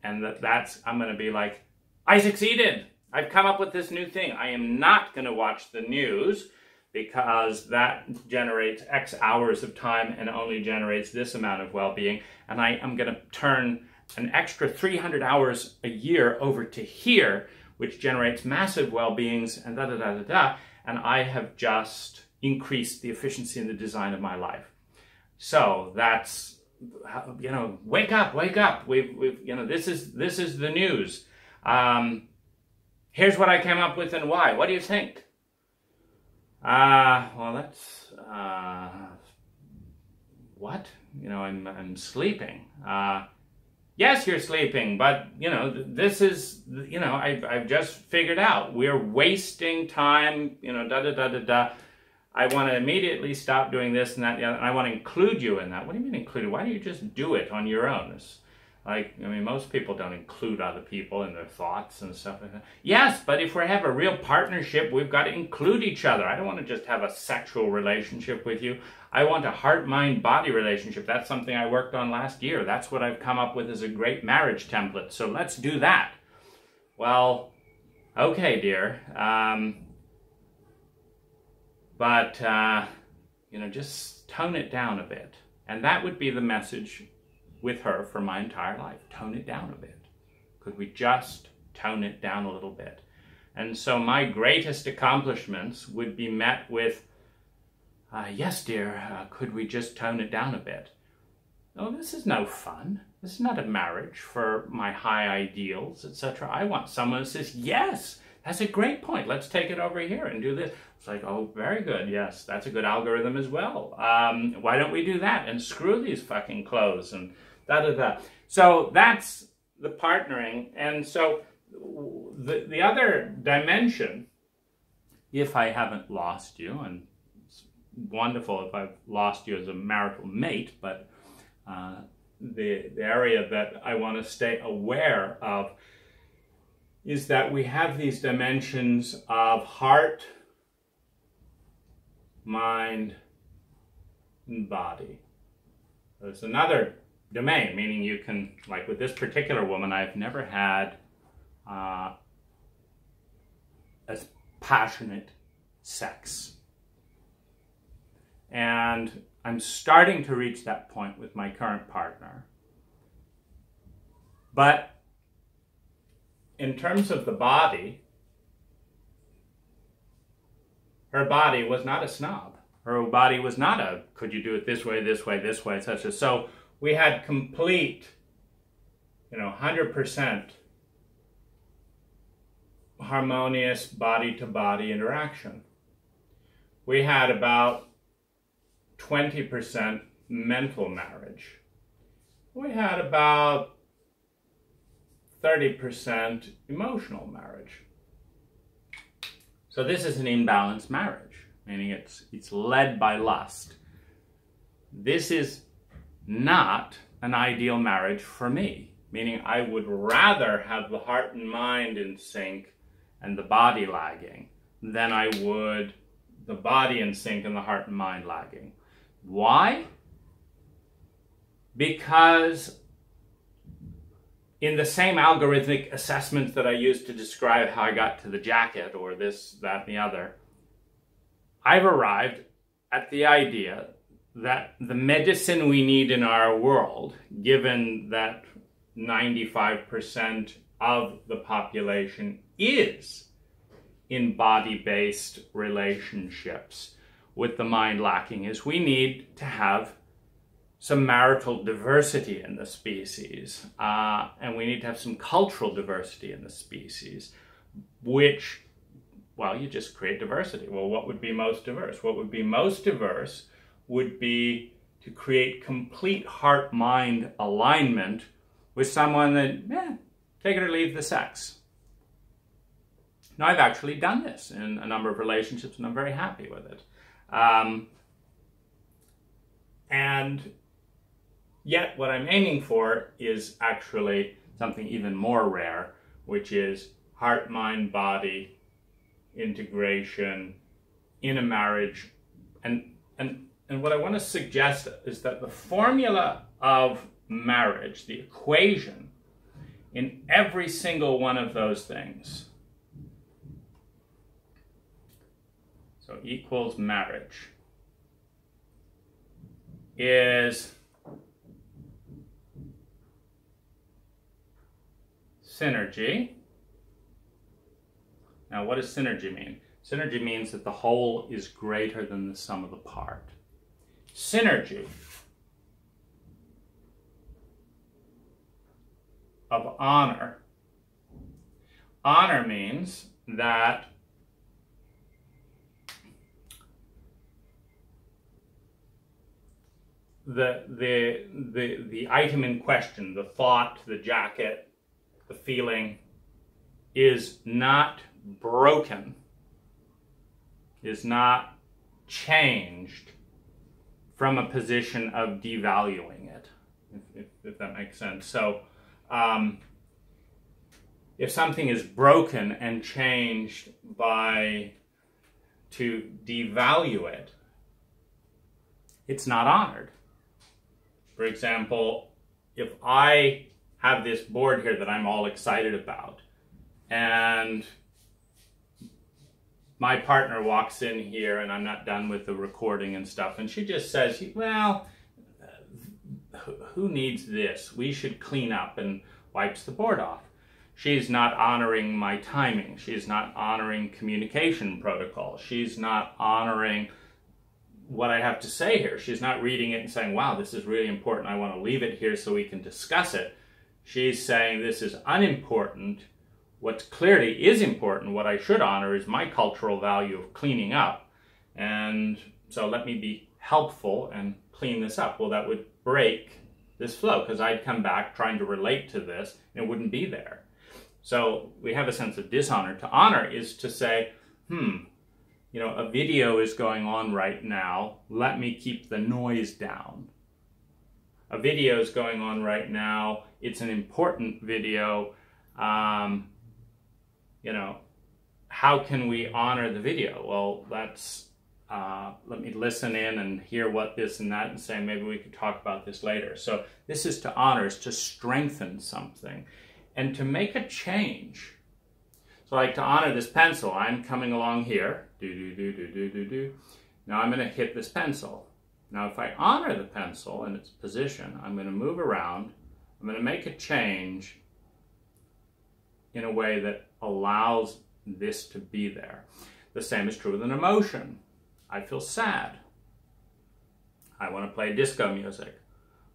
And I'm going to be like, I succeeded. I've come up with this new thing. I am not going to watch the news, because that generates X hours of time and only generates this amount of well-being. And I am going to turn an extra 300 hours a year over to here, which generates massive well-beings, and da-da-da-da-da. And I have just increased the efficiency and the design of my life. So that's, you know, wake up. We've you know, this is the news. Here's what I came up with and why. What do you think? Well, that's, what? You know, I'm sleeping. Yes, you're sleeping, but, you know, this is, you know, I've just figured out we're wasting time, you know, da-da-da-da-da. I want to immediately stop doing this and that, and I want to include you in that. What do you mean include? Why don't you just do it on your own? It's like, I mean, most people don't include other people in their thoughts and stuff like that. Yes, but if we have a real partnership, we've got to include each other. I don't want to just have a sexual relationship with you. I want a heart-mind-body relationship. That's something I worked on last year. That's what I've come up with as a great marriage template. So let's do that. Well, okay, dear. But, you know, just tone it down a bit. And that would be the message with her for my entire life. Tone it down a bit. Could we just tone it down a little bit? And so my greatest accomplishments would be met with, yes, dear, could we just tone it down a bit? Oh, this is no fun. This is not a marriage for my high ideals, etc. I want someone who says, yes, that's a great point. Let's take it over here and do this. It's like, oh, very good. Yes, that's a good algorithm as well. Why don't we do that and screw these fucking clothes and da-da-da. So that's the partnering. And so the other dimension, if I haven't lost you, and it's wonderful if I've lost you as a marital mate, but the area that I want to stay aware of is that we have these dimensions of heart, mind, and body. There's another domain, meaning you can, like with this particular woman, I've never had as passionate sex. And I'm starting to reach that point with my current partner. But in terms of the body, Her body was not a snob. Her body was not a, could you do it this way, this way, this way, etc. So we had complete, 100% harmonious body-to-body interaction. We had about 20% mental marriage. We had about 30% emotional marriage. So this is an imbalanced marriage, meaning it's led by lust. This is not an ideal marriage for me, meaning I would rather have the heart and mind in sync and the body lagging than I would the body in sync and the heart and mind lagging. Why? Because in the same algorithmic assessments that I used to describe how I got to the jacket or this, that, and the other, I've arrived at the idea that the medicine we need in our world, given that 95% of the population is in body-based relationships with the mind lacking, is we need to have some marital diversity in the species, and we need to have some cultural diversity in the species, which, well, you just create diversity. Well, what would be most diverse? What would be most diverse would be to create complete heart-mind alignment with someone that, take it or leave the sex. Now, I've actually done this in a number of relationships, and I'm very happy with it. And yet, what I'm aiming for is actually something even more rare, which is heart, mind, body integration in a marriage. And what I want to suggest is that the formula of marriage, the equation in every single one of those things, so equals marriage, is synergy. Now, what does synergy mean? Synergy means that the whole is greater than the sum of the part. Synergy of honor. Honor means that the item in question, the thought, the jacket, the feeling, is not broken, is not changed from a position of devaluing it, if that makes sense. So if something is broken and changed to devalue it, it's not honored. For example, if I have this board here that I'm all excited about, and my partner walks in here and I'm not done with the recording and stuff, and she just says, well, who needs this? We should clean up, and wipes the board off. She's not honoring my timing. She's not honoring communication protocol. She's not honoring what I have to say here. She's not reading it and saying, wow, this is really important. I want to leave it here so we can discuss it. She's saying this is unimportant. What clearly is important, what I should honor, is my cultural value of cleaning up. And so let me be helpful and clean this up. Well, that would break this flow, because I'd come back trying to relate to this and it wouldn't be there. So we have a sense of dishonor. To honor is to say, a video is going on right now. Let me keep the noise down. A video is going on right now. It's an important video. How can we honor the video? Well, let me listen in and hear what this and that and say, maybe we could talk about this later. So this is to honor, is to strengthen something and to make a change. So like to honor this pencil, I'm coming along here, do. Now I'm going to hit this pencil. Now if I honor the pencil in its position, I'm going to move around, I'm going to make a change in a way that allows this to be there. The same is true with an emotion. I feel sad. I want to play disco music.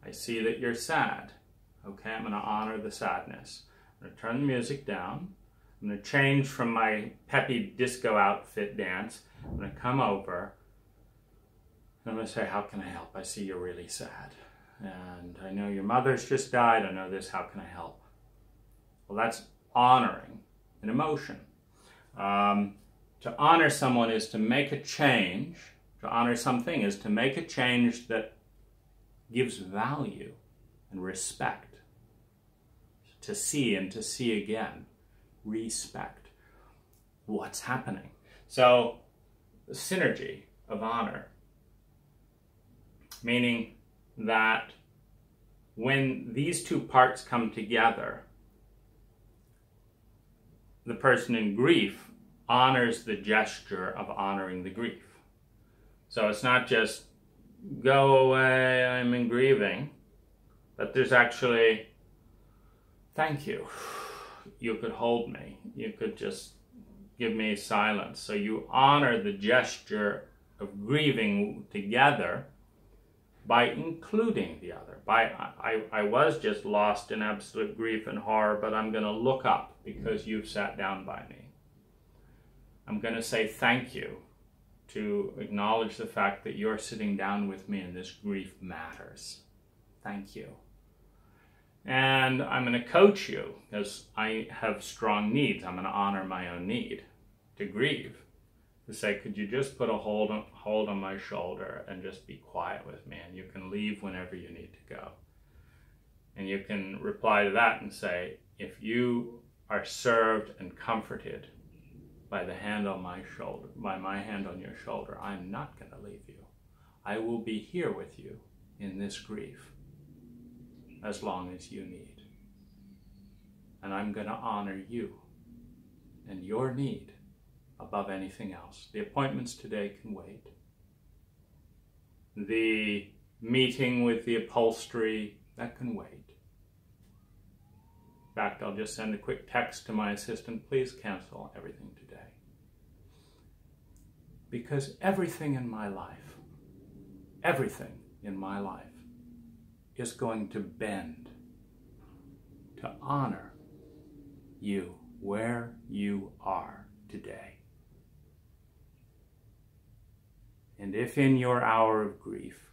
I see that you're sad. Okay, I'm going to honor the sadness. I'm going to turn the music down. I'm going to change from my peppy disco outfit dance. I'm going to come over and I'm going to say, how can I help? I see you're really sad. And I know your mother's just died. I know this. How can I help? Well, that's honoring an emotion. To honor someone is to make a change. To honor something is to make a change that gives value and respect. To see and to see again. Respect what's happening. So, the synergy of honor, meaning that when these two parts come together, the person in grief honors the gesture of honoring the grief. So it's not just, go away, I'm in grieving, but there's actually, thank you. You could hold me. You could just give me silence. So you honor the gesture of grieving together by including the other. I was just lost in absolute grief and horror, but I'm going to look up because you've sat down by me. I'm going to say thank you to acknowledge the fact that you're sitting down with me and this grief matters. Thank you. And I'm going to coach you because I have strong needs. I'm going to honor my own need to grieve. To say, could you just put a hold on my shoulder and just be quiet with me, and you can leave whenever you need to go. And you can reply to that and say, if you are served and comforted by the hand on my shoulder, by my hand on your shoulder, I'm not going to leave you. I will be here with you in this grief as long as you need. And I'm going to honor you and your need above anything else. The appointments today can wait. The meeting with the upholstery, that can wait. In fact, I'll just send a quick text to my assistant, please cancel everything today. Because everything in my life is going to bend to honor you where you are today. And if in your hour of grief,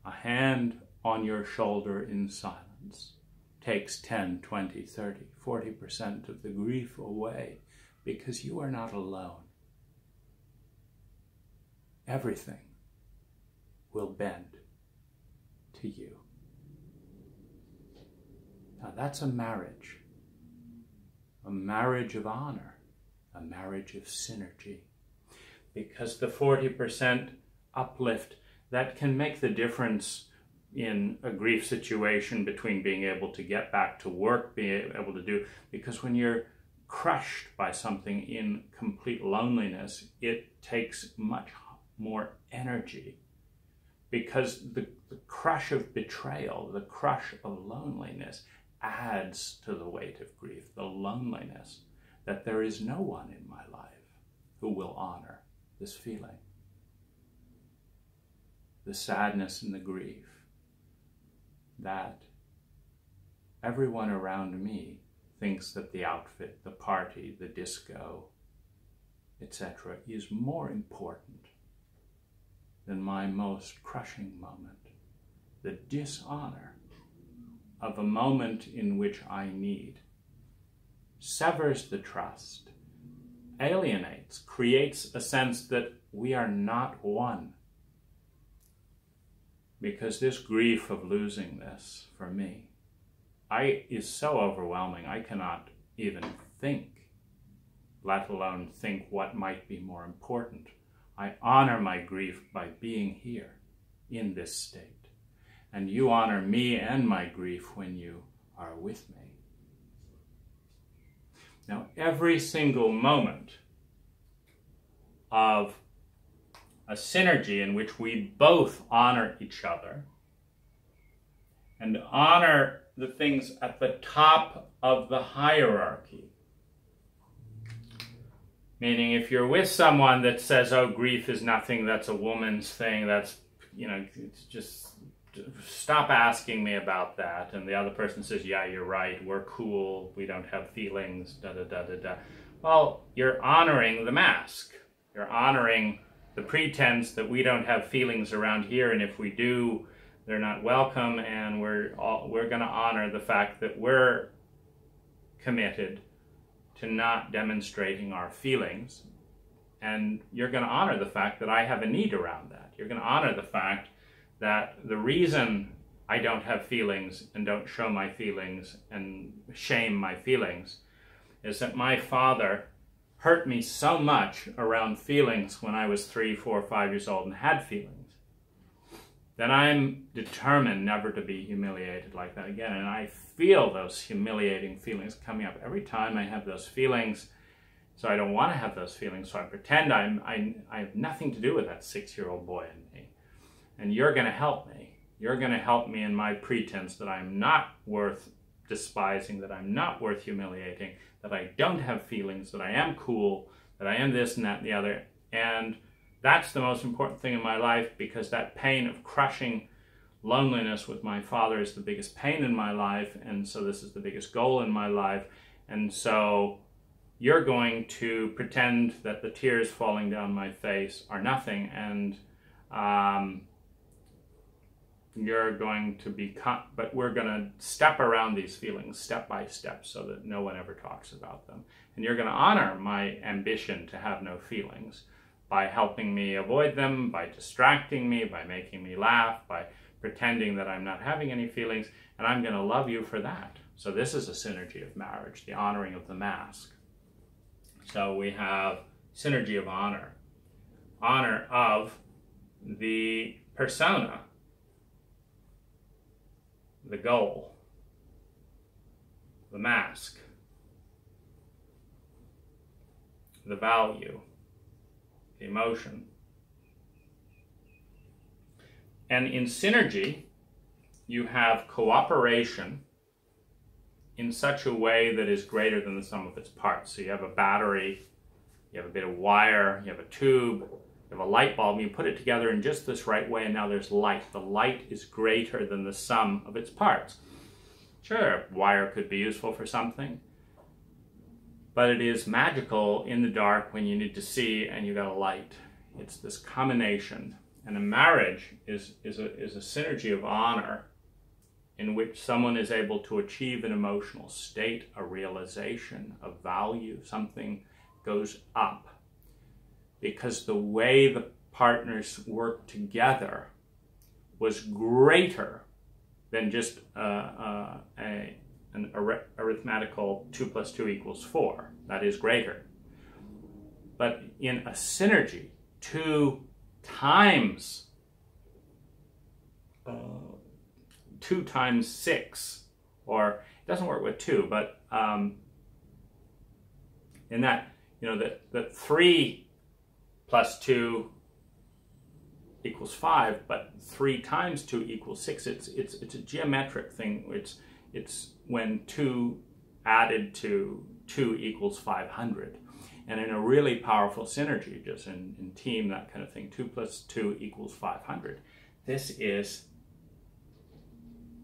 a hand on your shoulder in silence takes 10, 20, 30, 40% of the grief away because you are not alone, everything will bend to you. Now that's a marriage of honor, a marriage of synergy. Because the 40% uplift, that can make the difference in a grief situation between being able to get back to work, being able to do, because when you're crushed by something in complete loneliness, it takes much more energy. Because the crush of betrayal, the crush of loneliness adds to the weight of grief, the loneliness that there is no one in my life who will honor this feeling, the sadness and the grief that everyone around me thinks that the outfit, the party, the disco, etc. is more important than my most crushing moment. The dishonor of a moment in which I need severs the trust, alienates, creates a sense that we are not one. Because this grief of losing this, for me, is so overwhelming, I cannot even think, let alone think what might be more important. I honor my grief by being here in this state. And you honor me and my grief when you are with me. Now, every single moment of a synergy in which we both honor each other and honor the things at the top of the hierarchy Meaning if you're with someone that says, oh, grief is nothing, that's a woman's thing, that's, it's just, stop asking me about that. And the other person says, yeah, you're right, we're cool, we don't have feelings, da da da da da. Well, you're honoring the mask. You're honoring the pretense that we don't have feelings around here, and if we do, they're not welcome, and we're going to honor the fact that we're committed to not demonstrating our feelings. And you're going to honor the fact that I have a need around that. You're going to honor the fact that the reason I don't have feelings and don't show my feelings and shame my feelings is that my father hurt me so much around feelings when I was 3, 4, 5 years old and had feelings, that I'm determined never to be humiliated like that again. And I feel those humiliating feelings coming up every time I have those feelings. So I don't want to have those feelings, so I pretend I have nothing to do with that 6-year-old boy in me. And you're going to help me. You're going to help me in my pretense that I'm not worth despising, that I'm not worth humiliating, that I don't have feelings, that I am cool, that I am this and that and the other. And that's the most important thing in my life, because that pain of crushing loneliness with my father is the biggest pain in my life, and so this is the biggest goal in my life. And so you're going to pretend that the tears falling down my face are nothing, and you're going to be, but we're going to step around these feelings step by step so that no one ever talks about them. And you're going to honor my ambition to have no feelings by helping me avoid them, by distracting me, by making me laugh, by pretending that I'm not having any feelings, and I'm going to love you for that. So this is a synergy of marriage, the honoring of the mask. So we have synergy of honor. Honor of the persona, the goal, the mask, the value, the emotion. And in synergy, you have cooperation in such a way that is greater than the sum of its parts. So you have a battery, you have a bit of wire, you have a tube, you have a light bulb, and you put it together in just this right way, and now there's light. The light is greater than the sum of its parts. Sure, wire could be useful for something, but it is magical in the dark when you need to see and you got a light. It's this combination. And a marriage is a synergy of honor in which someone is able to achieve an emotional state, a realization, a value, something goes up. Because the way the partners work together was greater than just an arithmetical 2 + 2 = 4. That is greater. But in a synergy, 2 times 6, or it doesn't work with 2, but in that, that 3 + 2 = 5, but 3 times 2 = 6. It's a geometric thing. It's when 2 added to 2 = 500. And in a really powerful synergy, just in team, that kind of thing, 2 + 2 = 500. This is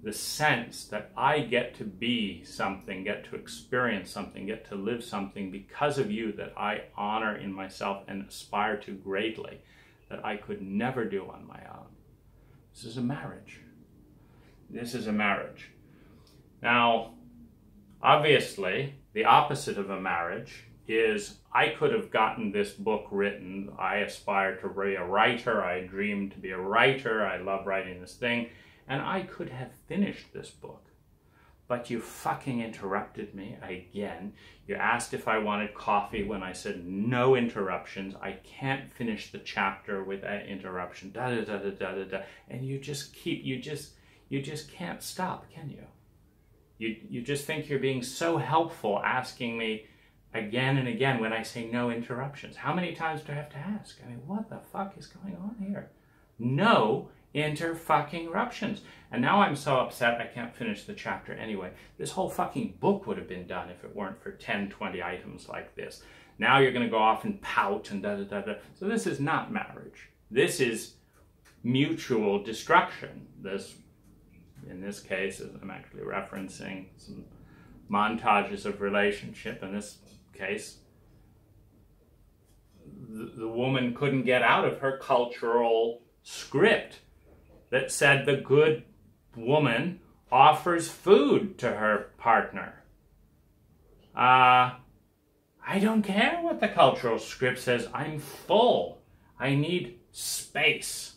the sense that I get to be something, get to experience something, get to live something because of you that I honor in myself and aspire to greatly, that I could never do on my own. This is a marriage. This is a marriage. Now, obviously, the opposite of a marriage is I could have gotten this book written. I aspire to be a writer. I dream to be a writer. I love writing this thing. And I could have finished this book. But you fucking interrupted me again. You asked if I wanted coffee when I said no interruptions. I can't finish the chapter with an interruption. Da da da da da da da. And you just can't stop, can you? You just think you're being so helpful asking me again and again when I say no interruptions. How many times do I have to ask? I mean, what the fuck is going on here? No Inter-fucking-ruptions. And now I'm so upset I can't finish the chapter anyway. This whole fucking book would have been done if it weren't for 10, 20 items like this. Now you're going to go off and pout and da-da-da-da. So this is not marriage. This is mutual destruction. This, in this case, I'm actually referencing some montages of relationship. In this case, the woman couldn't get out of her cultural script that said the good woman offers food to her partner. I don't care what the cultural script says. I'm full. I need space.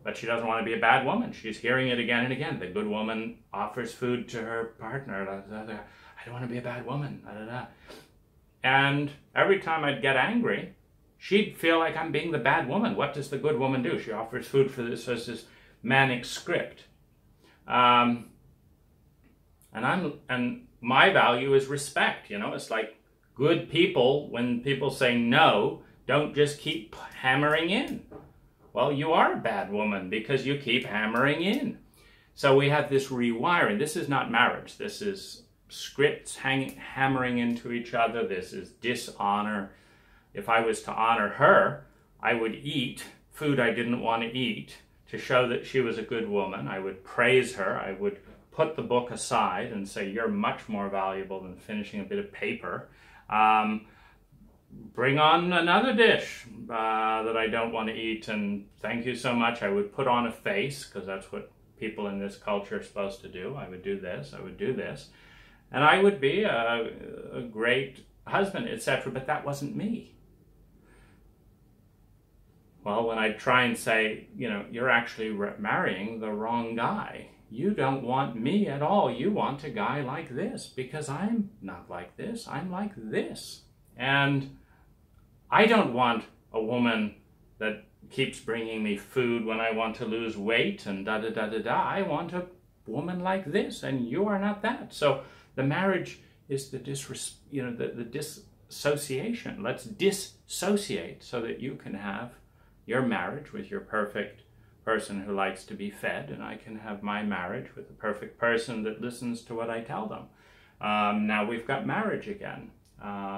But she doesn't want to be a bad woman. She's hearing it again and again. The good woman offers food to her partner. I don't want to be a bad woman. And every time I'd get angry, she'd feel like I'm being the bad woman. What does the good woman do? She offers food for this manic script. And my value is respect. You know, it's like good people, when people say no, don't just keep hammering in. Well, you are a bad woman because you keep hammering in. So we have this rewiring. This is not marriage. This is scripts hammering into each other. This is dishonor. If I was to honor her, I would eat food I didn't want to eat to show that she was a good woman. I would praise her. I would put the book aside and say, you're much more valuable than finishing a bit of paper. Bring on another dish that I don't want to eat, and thank you so much. I would put on a face, because that's what people in this culture are supposed to do. I would do this, I would do this. And I would be a great husband, etc., but that wasn't me. Well, when I try and say, you know, you're actually marrying the wrong guy. You don't want me at all. You want a guy like this, because I'm not like this. I'm like this. And I don't want a woman that keeps bringing me food when I want to lose weight and da-da-da-da-da. I want a woman like this, and you are not that. So the marriage is the dissociation. Let's dissociate so that you can have your marriage with your perfect person who likes to be fed, and I can have my marriage with the perfect person that listens to what I tell them. Now we've got marriage again.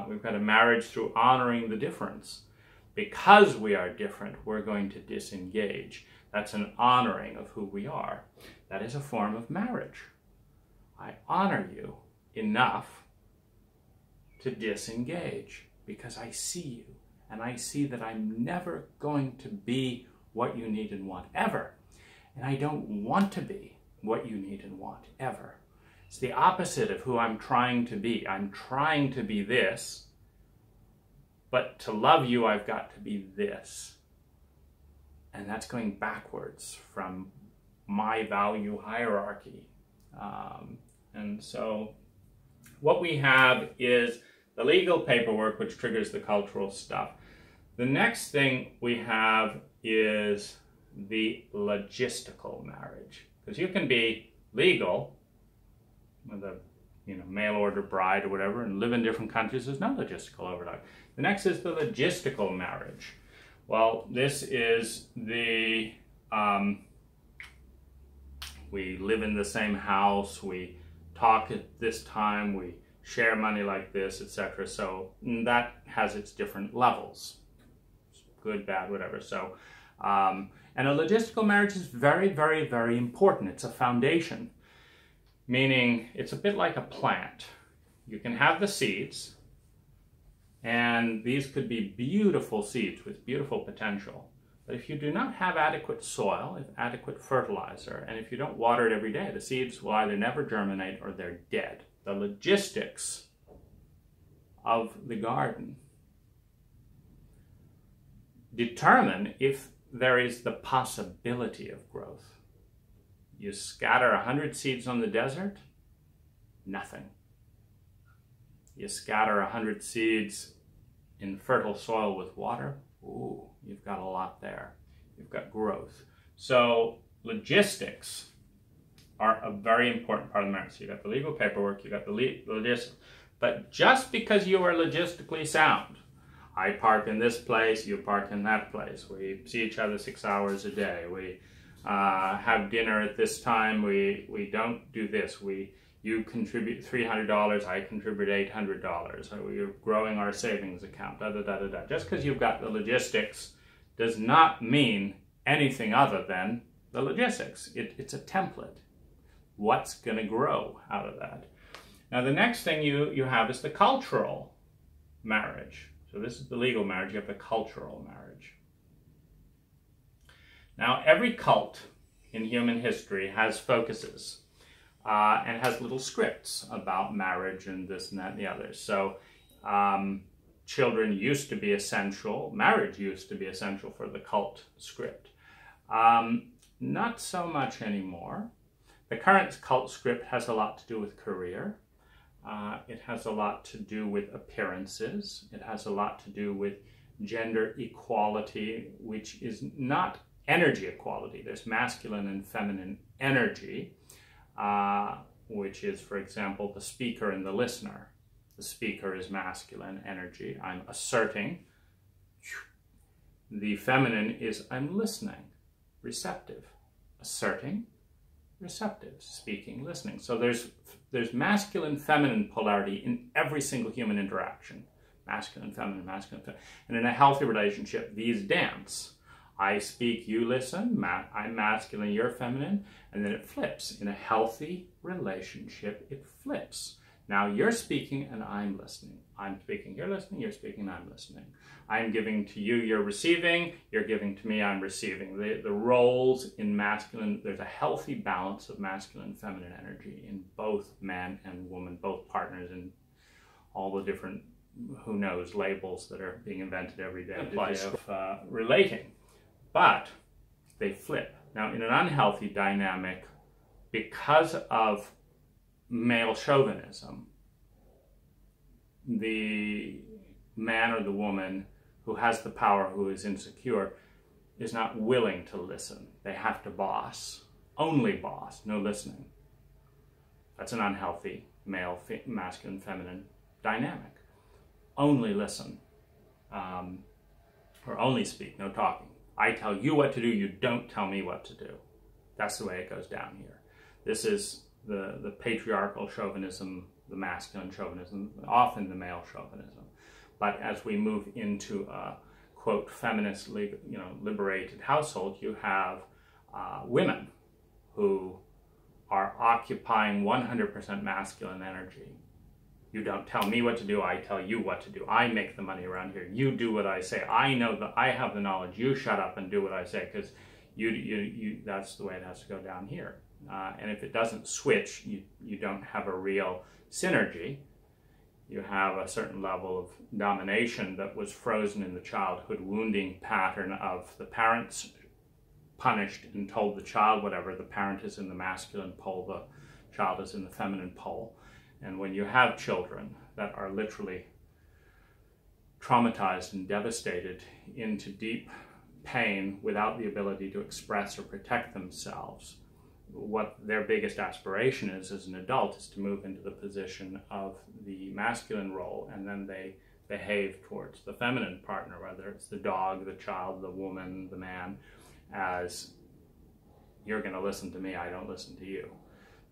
We've got a marriage through honoring the difference. Because we are different, we're going to disengage. That's an honoring of who we are. That is a form of marriage. I honor you enough to disengage because I see you, and I see that I'm never going to be what you need and want ever. And I don't want to be what you need and want ever. It's the opposite of who I'm trying to be. I'm trying to be this, but to love you, I've got to be this. And that's going backwards from my value hierarchy. And so what we have is the legal paperwork, which triggers the cultural stuff. The next thing we have is the logistical marriage. Because you can be legal with a mail order bride or whatever and live in different countries. There's no logistical overlap. The next is the logistical marriage. Well, this is the we live in the same house, we talk at this time, we share money like this, etc. So that has its different levels. Good, bad, whatever. So, and a logistical marriage is very, very, very important. It's a foundation, meaning it's a bit like a plant. You can have the seeds, and these could be beautiful seeds with beautiful potential. But if you do not have adequate soil, adequate fertilizer, and if you don't water it every day, the seeds will either never germinate or they're dead. The logistics of the garden determine if there is the possibility of growth. You scatter 100 seeds on the desert, nothing. You scatter 100 seeds in fertile soil with water, ooh, you've got a lot there. You've got growth. So logistics are a very important part of the marriage. So you got the legal paperwork, you got the logistics. But just because you are logistically sound, I park in this place, you park in that place. We see each other 6 hours a day. We have dinner at this time. We don't do this. You contribute $300, I contribute $800. We're growing our savings account, da da da da da. Just because you've got the logistics does not mean anything other than the logistics. It's a template. What's going to grow out of that? Now the next thing you have is the cultural marriage. So this is the legal marriage, you have the cultural marriage. Now every cult in human history has focuses and has little scripts about marriage and this and that and the other. So children used to be essential, marriage used to be essential for the cult script. Not so much anymore. The current cult script has a lot to do with career. It has a lot to do with appearances. It has a lot to do with gender equality, which is not energy equality. There's masculine and feminine energy, which is, for example, the speaker and the listener. The speaker is masculine energy. I'm asserting. The feminine is I'm listening, receptive. Asserting, receptive, speaking, listening. So there's masculine, feminine polarity in every single human interaction. Masculine, feminine, masculine, feminine. And in a healthy relationship, these dance. I speak, you listen, I'm masculine, you're feminine, and then it flips. In a healthy relationship, it flips. Now you're speaking and I'm listening. I'm speaking, you're listening, you're speaking, I'm listening. I'm giving to you, you're receiving, you're giving to me, I'm receiving. The roles in masculine, there's a healthy balance of masculine and feminine energy in both man and woman, both partners, and all the different, who knows, labels that are being invented every day. Applies of relating. But they flip. Now, in an unhealthy dynamic, because of male chauvinism, the man or the woman who has the power, who is insecure, is not willing to listen. They have to boss. Only boss, no listening. That's an unhealthy male, masculine, feminine dynamic. Only listen. Or only speak, no talking. I tell you what to do, you don't tell me what to do. That's the way it goes down here. This is the patriarchal chauvinism, the masculine chauvinism, often the male chauvinism. But as we move into a, quote, feminist, liberated household, you have women who are occupying 100% masculine energy. You don't tell me what to do, I tell you what to do. I make the money around here. You do what I say. I know that I have the knowledge. You shut up and do what I say, because that's the way it has to go down here. And if it doesn't switch, you don't have a real synergy. You have a certain level of domination that was frozen in the childhood wounding pattern of the parents punished and told the child whatever. The parent is in the masculine pole, the child is in the feminine pole. And when you have children that are literally traumatized and devastated into deep pain without the ability to express or protect themselves, what their biggest aspiration is as an adult is to move into the position of the masculine role, and then they behave towards the feminine partner, whether it's the dog, the child, the woman, the man, as you're going to listen to me, I don't listen to you.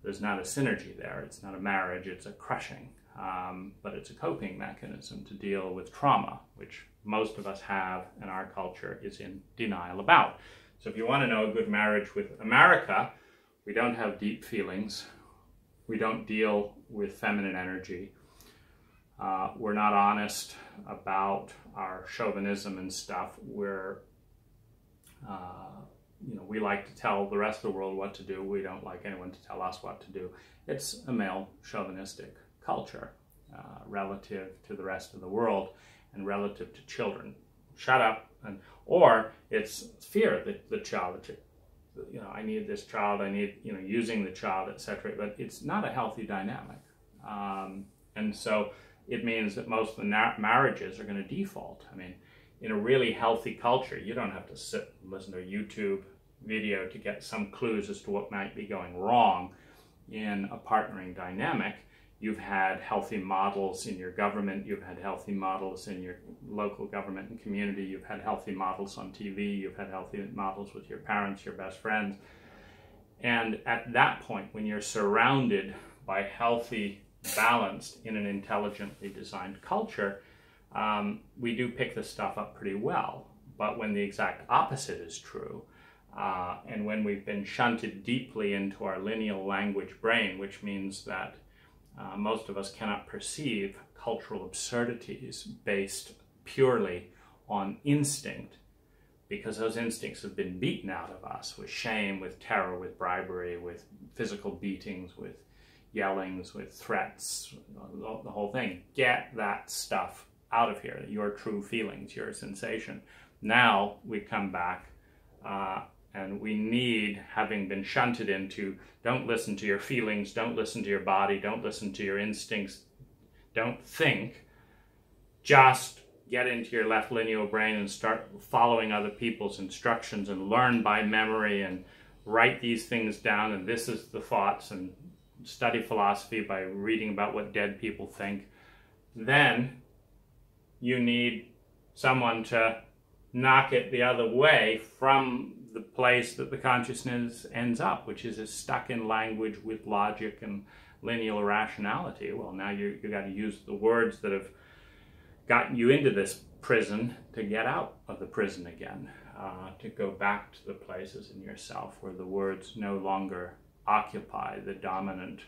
There's not a synergy there. It's not a marriage, it's a crushing. But it's a coping mechanism to deal with trauma, which most of us have and our culture is in denial about. So if you want to know a good marriage with America, we don't have deep feelings. We don't deal with feminine energy. We're not honest about our chauvinism and stuff. We like to tell the rest of the world what to do. We don't like anyone to tell us what to do. It's a male chauvinistic culture relative to the rest of the world and relative to children. Shut up. Or it's fear that the child, I need this child, I need, using the child, etc. But it's not a healthy dynamic. And so it means that most of the marriages are going to default. I mean, in a really healthy culture, you don't have to sit and listen to a YouTube video to get some clues as to what might be going wrong in a partnering dynamic. you've had healthy models in your government, you've had healthy models in your local government and community, you've had healthy models on TV, you've had healthy models with your parents, your best friends. And at that point, when you're surrounded by healthy, balanced, in an intelligently designed culture, we do pick this stuff up pretty well. But when the exact opposite is true, and when we've been shunted deeply into our lineal language brain, which means that most of us cannot perceive cultural absurdities based purely on instinct, because those instincts have been beaten out of us with shame, with terror, with bribery, with physical beatings, with yellings, with threats, the whole thing. Get that stuff out of here, your true feelings, your sensation. Now we come back and we need, having been shunted into, don't listen to your feelings, don't listen to your body, don't listen to your instincts, don't think, just get into your left lineal brain and start following other people's instructions and learn by memory and write these things down, and this is the thoughts, and study philosophy by reading about what dead people think. Then you need someone to knock it the other way from the place that the consciousness ends up, which is stuck in language with logic and lineal rationality. Well, now you got to use the words that have gotten you into this prison to get out of the prison again, to go back to the places in yourself where the words no longer occupy the dominant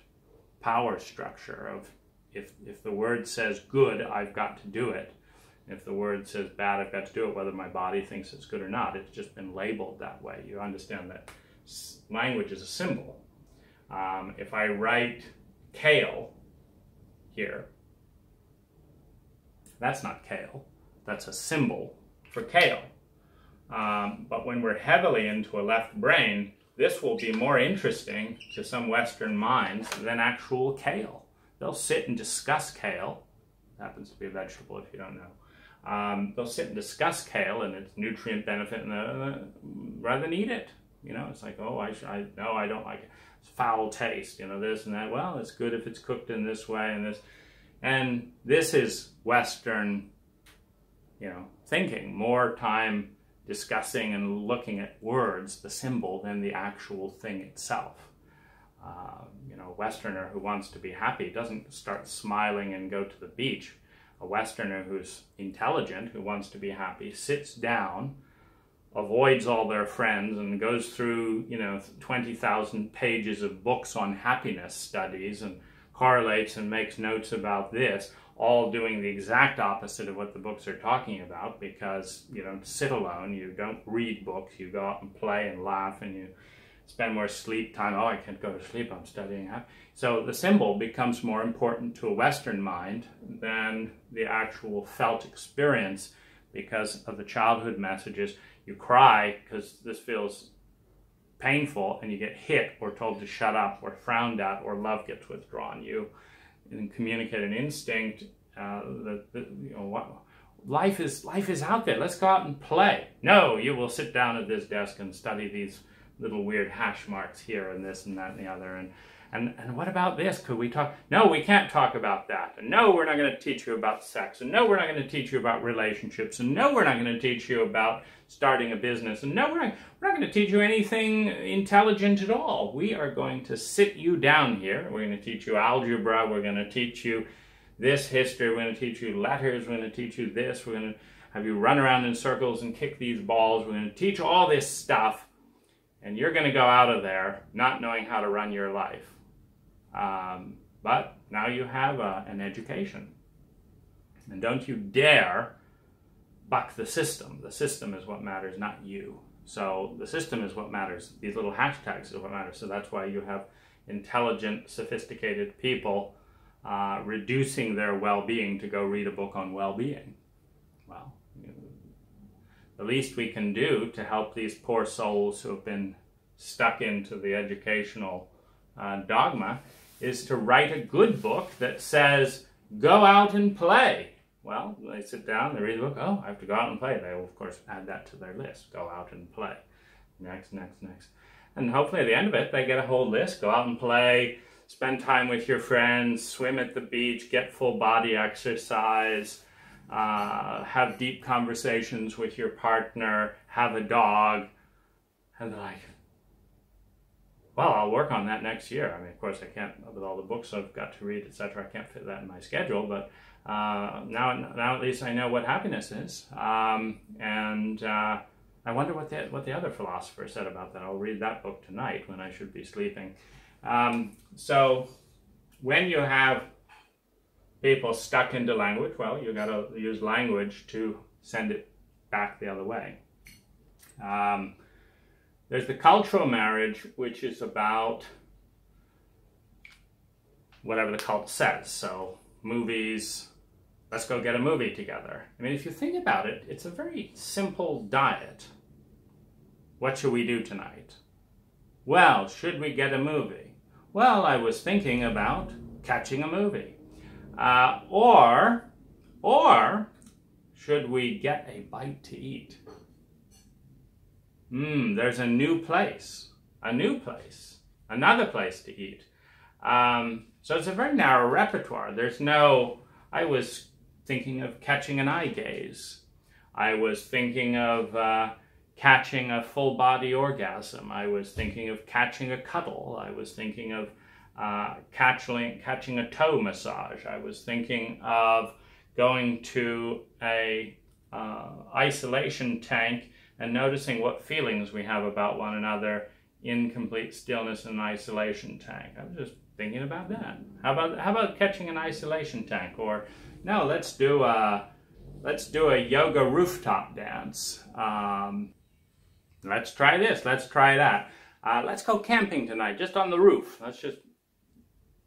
power structure of, if the word says good, I've got to do it. If the word says bad, I've got to do it, whether my body thinks it's good or not. It's just been labeled that way. You understand that language is a symbol. If I write kale here, that's not kale. That's a symbol for kale. But when we're heavily into a left brain, this will be more interesting to some Western minds than actual kale. They'll sit and discuss kale. It happens to be a vegetable if you don't know. They'll sit and discuss kale and its nutrient benefit, and rather than eat it. You know, it's like, oh, no, I don't like it. It's foul taste, you know, this and that. Well, it's good if it's cooked in this way and this. And this is Western, you know, thinking. More time discussing and looking at words, the symbol, than the actual thing itself. You know, a Westerner who wants to be happy doesn't start smiling and go to the beach. A Westerner who's intelligent, who wants to be happy, sits down, avoids all their friends, and goes through, you know, 20,000 pages of books on happiness studies and correlates and makes notes about this, all doing the exact opposite of what the books are talking about, because you don't sit alone, you don't read books, you go out and play and laugh, and you spend more sleep time. Oh, I can't go to sleep, I'm studying. So the symbol becomes more important to a Western mind than the actual felt experience because of the childhood messages. You cry because this feels painful, and you get hit or told to shut up or frowned at, or love gets withdrawn. You communicate an instinct that you know, what life is out there. Let's go out and play. No, you will sit down at this desk and study these little weird hash marks here and this and that and the other. And what about this? Could we talk? No, we can't talk about that. And no, we're not going to teach you about sex. And no, we're not going to teach you about relationships. And no, we're not going to teach you about starting a business. And no, we're not going to teach you anything intelligent at all. We are going to sit you down here. We're going to teach you algebra. We're going to teach you this history. We're going to teach you letters. We're going to teach you this. We're going to have you run around in circles and kick these balls. We're going to teach all this stuff. And you're going to go out of there not knowing how to run your life. But now you have an education. And don't you dare buck the system. The system is what matters, not you. So the system is what matters. These little hashtags is what matters. So that's why you have intelligent, sophisticated people reducing their well-being to go read a book on well-being. Well, the least we can do to help these poor souls who have been stuck into the educational dogma is to write a good book that says, go out and play. Well, they sit down, they read the book, oh, I have to go out and play. They will, of course, add that to their list, go out and play. Next, next, next. And hopefully at the end of it, they get a whole list, go out and play spend time with your friends, swim at the beach, get full body exercise, have deep conversations with your partner, have a dog. And they're like, well, I'll work on that next year. I mean, of course, I can't, with all the books I've got to read, etc., I can't fit that in my schedule, but now at least I know what happiness is. I wonder what the other philosopher said about that. I'll read that book tonight when I should be sleeping. So when you have people stuck into language, well, you got to use language to send it back the other way. There's the cultural marriage, which is about whatever the cult says. So movies, let's go get a movie together. I mean, if you think about it, it's a very simple diet. What should we do tonight? Well, should we get a movie? Well, I was thinking about catching a movie. Or should we get a bite to eat? There's a new place, another place to eat. So it's a very narrow repertoire. I was thinking of catching an eye gaze. I was thinking of catching a full body orgasm. I was thinking of catching a cuddle. I was thinking of catching a toe massage. I was thinking of going to a isolation tank and noticing what feelings we have about one another in complete stillness in an isolation tank. I was just thinking about that. How about catching an isolation tank? Or no, let's do a yoga rooftop dance. Let's try this. Let's try that. Let's go camping tonight, just on the roof. Let's just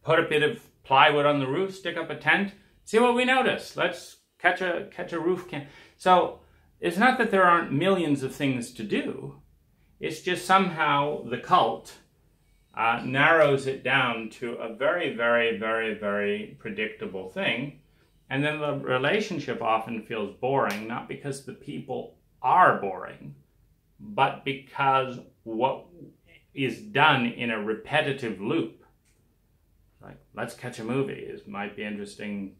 put a bit of plywood on the roof, stick up a tent, see what we notice. Let's catch a roof camp. So it's not that there aren't millions of things to do. It's just somehow the cult narrows it down to a very, very, very, very predictable thing. And then the relationship often feels boring, not because the people are boring, but because what is done in a repetitive loop. Like, let's catch a movie. It might be interesting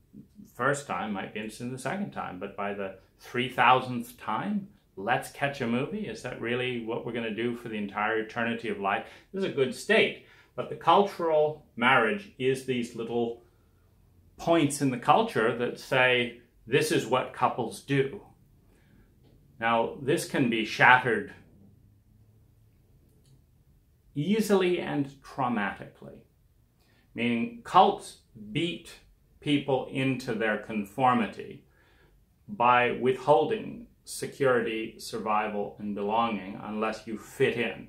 first time, might be interesting the second time, but by the 3,000th time, let's catch a movie? Is that really what we're going to do for the entire eternity of life? This is a good state, but the cultural marriage is these little points in the culture that say, this is what couples do. Now, this can be shattered easily and traumatically, meaning cults beat people into their conformity by withholding security, survival, and belonging unless you fit in.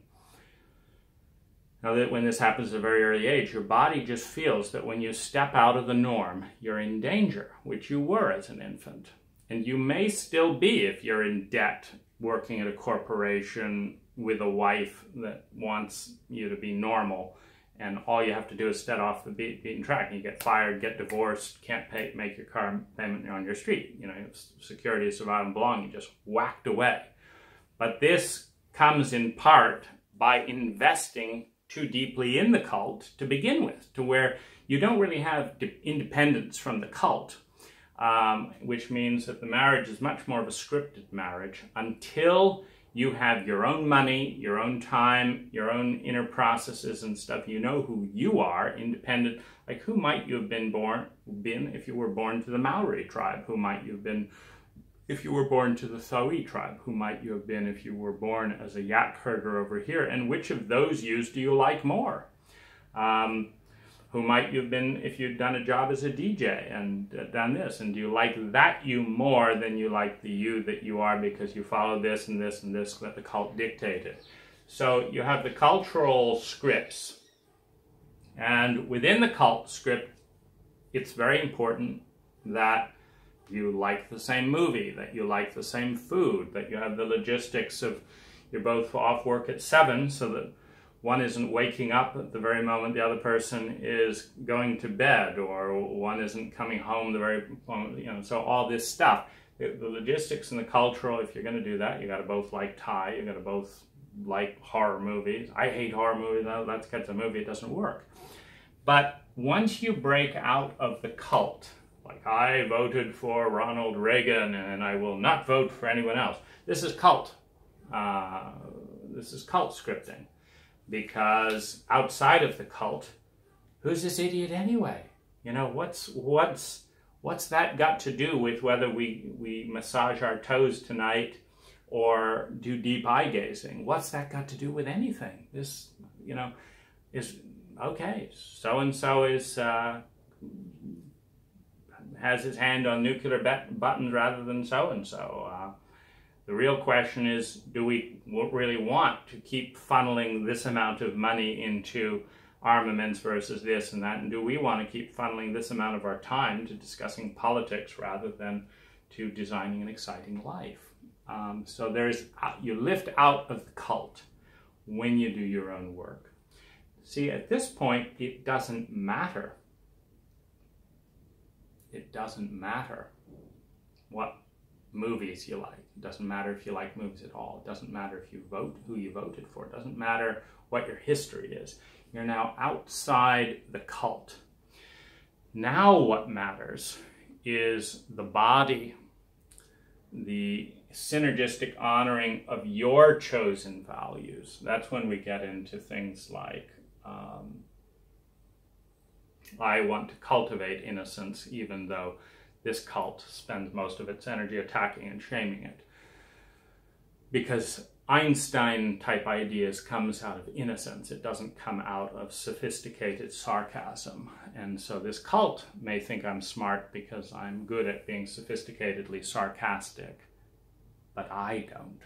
Now, that when this happens at a very early age, your body just feels that when you step out of the norm, you're in danger, which you were as an infant. And you may still be if you're in debt, working at a corporation with a wife that wants you to be normal, and all you have to do is step off the beaten track, and you get fired, get divorced, can't make your car payment on your street. You know, security, survival, and belonging just whacked away. But this comes in part by investing too deeply in the cult to begin with, to where you don't really have independence from the cult, which means that the marriage is much more of a scripted marriage until you have your own money, your own time, your own inner processes and stuff. You know who you are, independent. Like, who might you have been if you were born to the Maori tribe? Who might you have been if you were born to the Thaui tribe? Who might you have been if you were born as a yak herder over here? And which of those yous do you like more? Who might you have been if you'd done a job as a DJ and done this? And do you like that you more than you like the you that you are because you follow this and this and this that the cult dictated? So you have the cultural scripts. And within the cult script, it's very important that you like the same movie, that you like the same food, that you have the logistics of you're both off work at 7 so that one isn't waking up at the very moment the other person is going to bed, or one isn't coming home the very moment, you know, so all this stuff. The logistics and the cultural, if you're going to do that, you got to both like Thai, you got to both like horror movies. I hate horror movies, let's catch a movie, it doesn't work. But once you break out of the cult, like I voted for Ronald Reagan and I will not vote for anyone else, this is cult. This is cult scripting. Because outside of the cult, who's this idiot anyway? You know, what's that got to do with whether we massage our toes tonight or do deep eye gazing? What's that got to do with anything? This, you know, is okay. So-and-so is has his hand on nuclear buttons rather than so-and-so. The real question is, do we really want to keep funneling this amount of money into armaments versus this and that? And do we want to keep funneling this amount of our time to discussing politics rather than to designing an exciting life? So you lift out of the cult when you do your own work. See, at this point, it doesn't matter. It doesn't matter what movies you like. It doesn't matter if you like movies at all. It doesn't matter if you vote, who you voted for. It doesn't matter what your history is. You're now outside the cult. Now what matters is the body, the synergistic honoring of your chosen values. That's when we get into things like I want to cultivate innocence, even though this cult spends most of its energy attacking and shaming it. Because Einstein-type ideas comes out of innocence. It doesn't come out of sophisticated sarcasm. And so this cult may think I'm smart because I'm good at being sophisticatedly sarcastic. But I don't.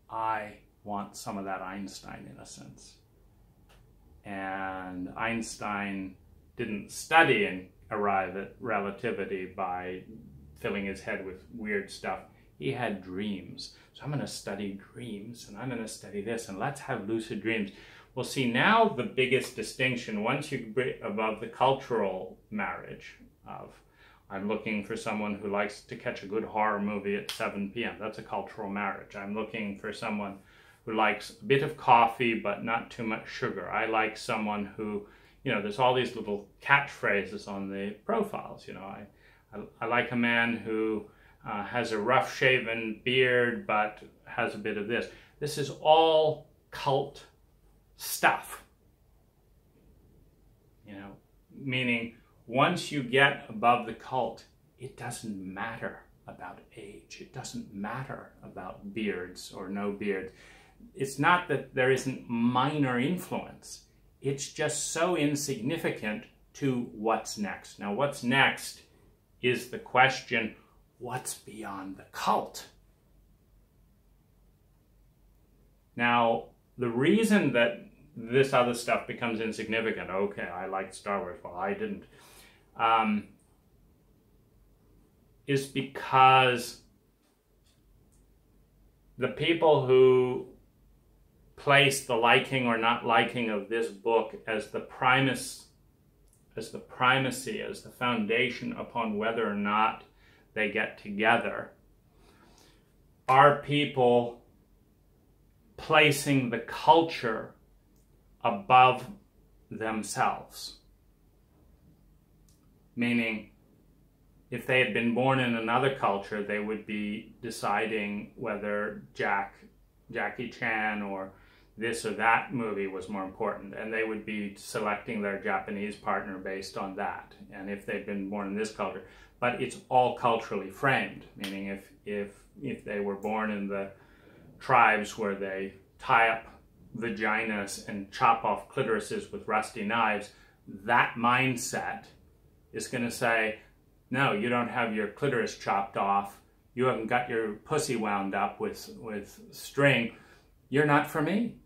I want some of that Einstein innocence. And Einstein didn't study and arrive at relativity by filling his head with weird stuff. He had dreams. So I'm going to study dreams, and I'm going to study this, and let's have lucid dreams. Well, see, now the biggest distinction, once you get above the cultural marriage of, I'm looking for someone who likes to catch a good horror movie at 7 p.m. That's a cultural marriage. I'm looking for someone who likes a bit of coffee, but not too much sugar. I like someone who, you know, there's all these little catchphrases on the profiles. You know, I like a man who has a rough-shaven beard, but has a bit of this. This is all cult stuff. You know, meaning once you get above the cult, it doesn't matter about age. It doesn't matter about beards or no beards. It's not that there isn't minor influence. It's just so insignificant to what's next. Now, what's next is the question, what's beyond the cult? Now, the reason that this other stuff becomes insignificant, okay, I liked Star Wars, well, I didn't, is because the people who place the liking or not liking of this book as the primacy, as the foundation upon whether or not they get together, are people placing the culture above themselves. Meaning, if they had been born in another culture, they would be deciding whether Jackie Chan or this or that movie was more important, and they would be selecting their Japanese partner based on that. And if they'd been born in this culture, but it's all culturally framed, meaning if they were born in the tribes where they tie up vaginas and chop off clitorises with rusty knives, that mindset is going to say, no, you don't have your clitoris chopped off, you haven't got your pussy wound up with string, you're not for me.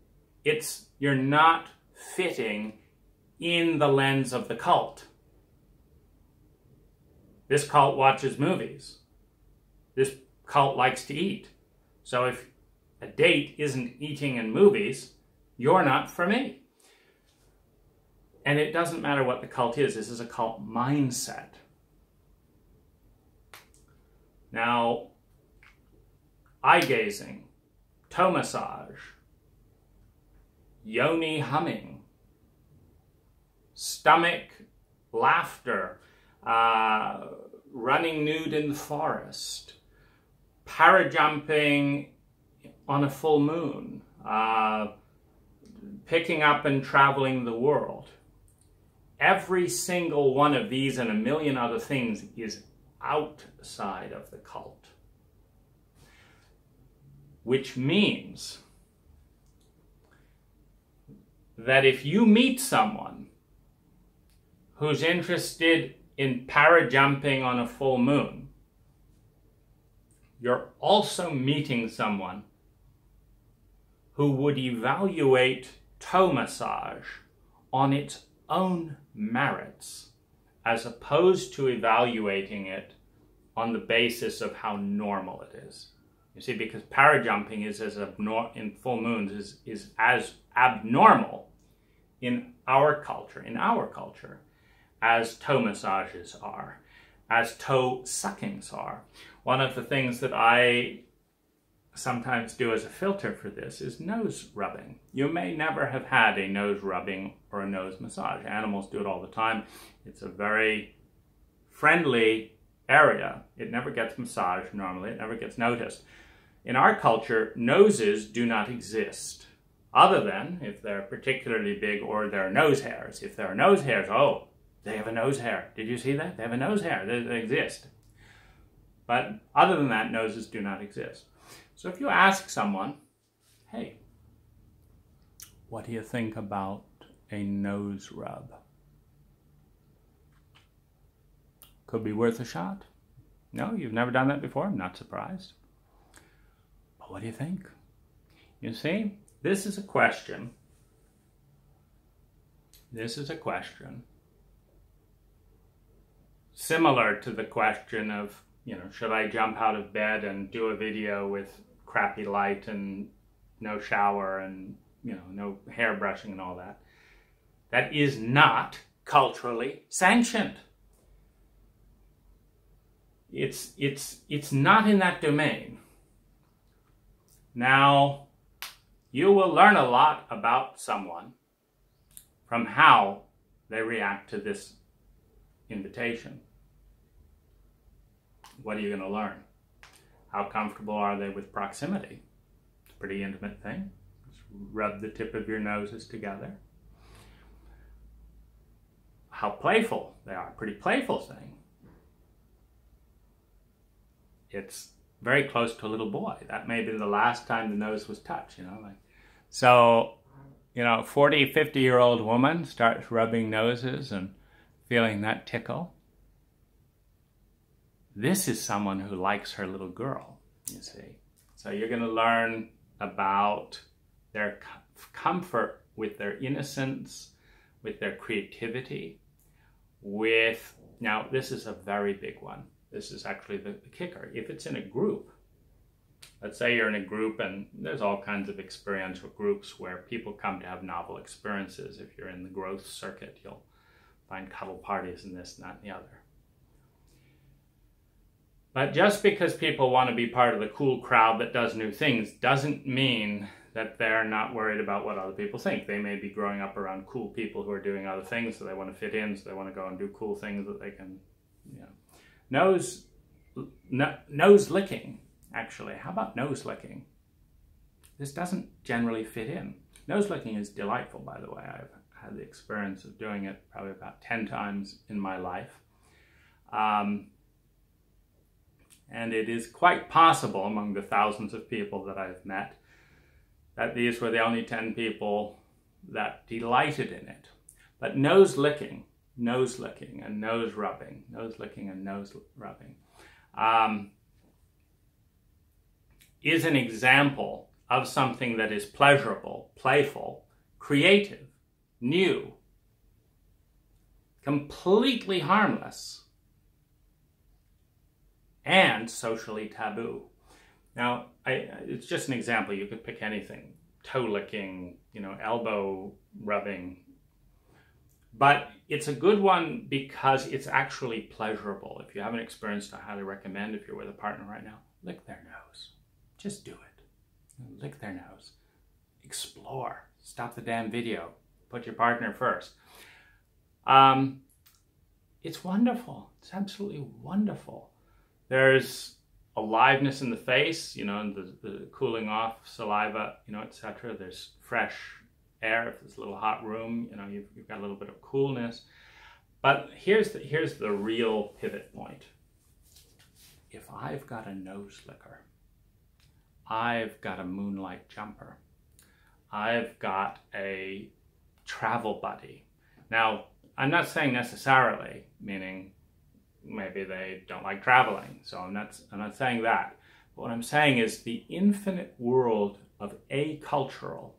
You're not fitting in the lens of the cult. This cult watches movies. This cult likes to eat. So if a date isn't eating and movies, you're not for me. And it doesn't matter what the cult is. This is a cult mindset. Now, eye gazing, toe massage, yoni humming, stomach, laughter, running nude in the forest, parajumping on a full moon, picking up and traveling the world. Every single one of these and a million other things is outside of the cult. Which means that if you meet someone who's interested in parajumping on a full moon, you're also meeting someone who would evaluate toe massage on its own merits, as opposed to evaluating it on the basis of how normal it is. You see, because parajumping is as in full moons is as abnormal in our culture, as toe massages are, as toe suckings are. One of the things that I sometimes do as a filter for this is nose rubbing. You may never have had a nose rubbing or a nose massage. Animals do it all the time. It's a very friendly area. It never gets massaged normally. It never gets noticed. In our culture, noses do not exist, other than if they're particularly big or there are nose hairs. If there are nose hairs, oh, they have a nose hair. Did you see that? They have a nose hair. They exist. But other than that, noses do not exist. So if you ask someone, hey, what do you think about a nose rub? Could be worth a shot. No, you've never done that before? I'm not surprised. But what do you think? You see, this is a question. This is a question similar to the question of, should I jump out of bed and do a video with crappy light and no shower and, no hair brushing and all that? That is not culturally sanctioned. It's not in that domain. Now, you will learn a lot about someone from how they react to this invitation. What are you going to learn? How comfortable are they with proximity? It's a pretty intimate thing. Just rub the tip of your noses together. How playful they are. Pretty playful thing. It's very close to a little boy. That may be the last time the nose was touched, So, 40, 50-year-old woman starts rubbing noses and feeling that tickle. This is someone who likes her little girl, you see. So you're going to learn about their comfort with their innocence, with their creativity, now this is a very big one. This is actually the kicker. If it's in a group, let's say you're in a group, and there's all kinds of experiential groups where people come to have novel experiences. If you're in the growth circuit, you'll find cuddle parties and this and that and the other. But just because people want to be part of the cool crowd that does new things doesn't mean that they're not worried about what other people think. They may be growing up around cool people who are doing other things, so they want to fit in, so they want to go and do cool things that they can, Nose licking, actually. How about nose licking? This doesn't generally fit in. Nose licking is delightful, by the way. I've had the experience of doing it probably about 10 times in my life. And it is quite possible among the thousands of people that I've met that these were the only 10 people that delighted in it. But nose licking and nose rubbing, is an example of something that is pleasurable, playful, creative, new, completely harmless, and socially taboo. Now, it's just an example. You could pick anything. Toe licking, elbow rubbing. But it's a good one because it's actually pleasurable. If you haven't experienced it, I highly recommend, if you're with a partner right now, lick their nose. Just do it. Lick their nose. Explore. Stop the damn video. Put your partner first. It's wonderful. It's absolutely wonderful. There's aliveness in the face, and the cooling off saliva, etc. There's fresh air. If there's a little hot room, you've got a little bit of coolness. But here's the real pivot point. If I've got a nose licker, I've got a moonlight jumper, I've got a travel buddy. Now, I'm not saying necessarily, meaning maybe they don't like traveling, so I'm not saying that. But what I'm saying is the infinite world of acultural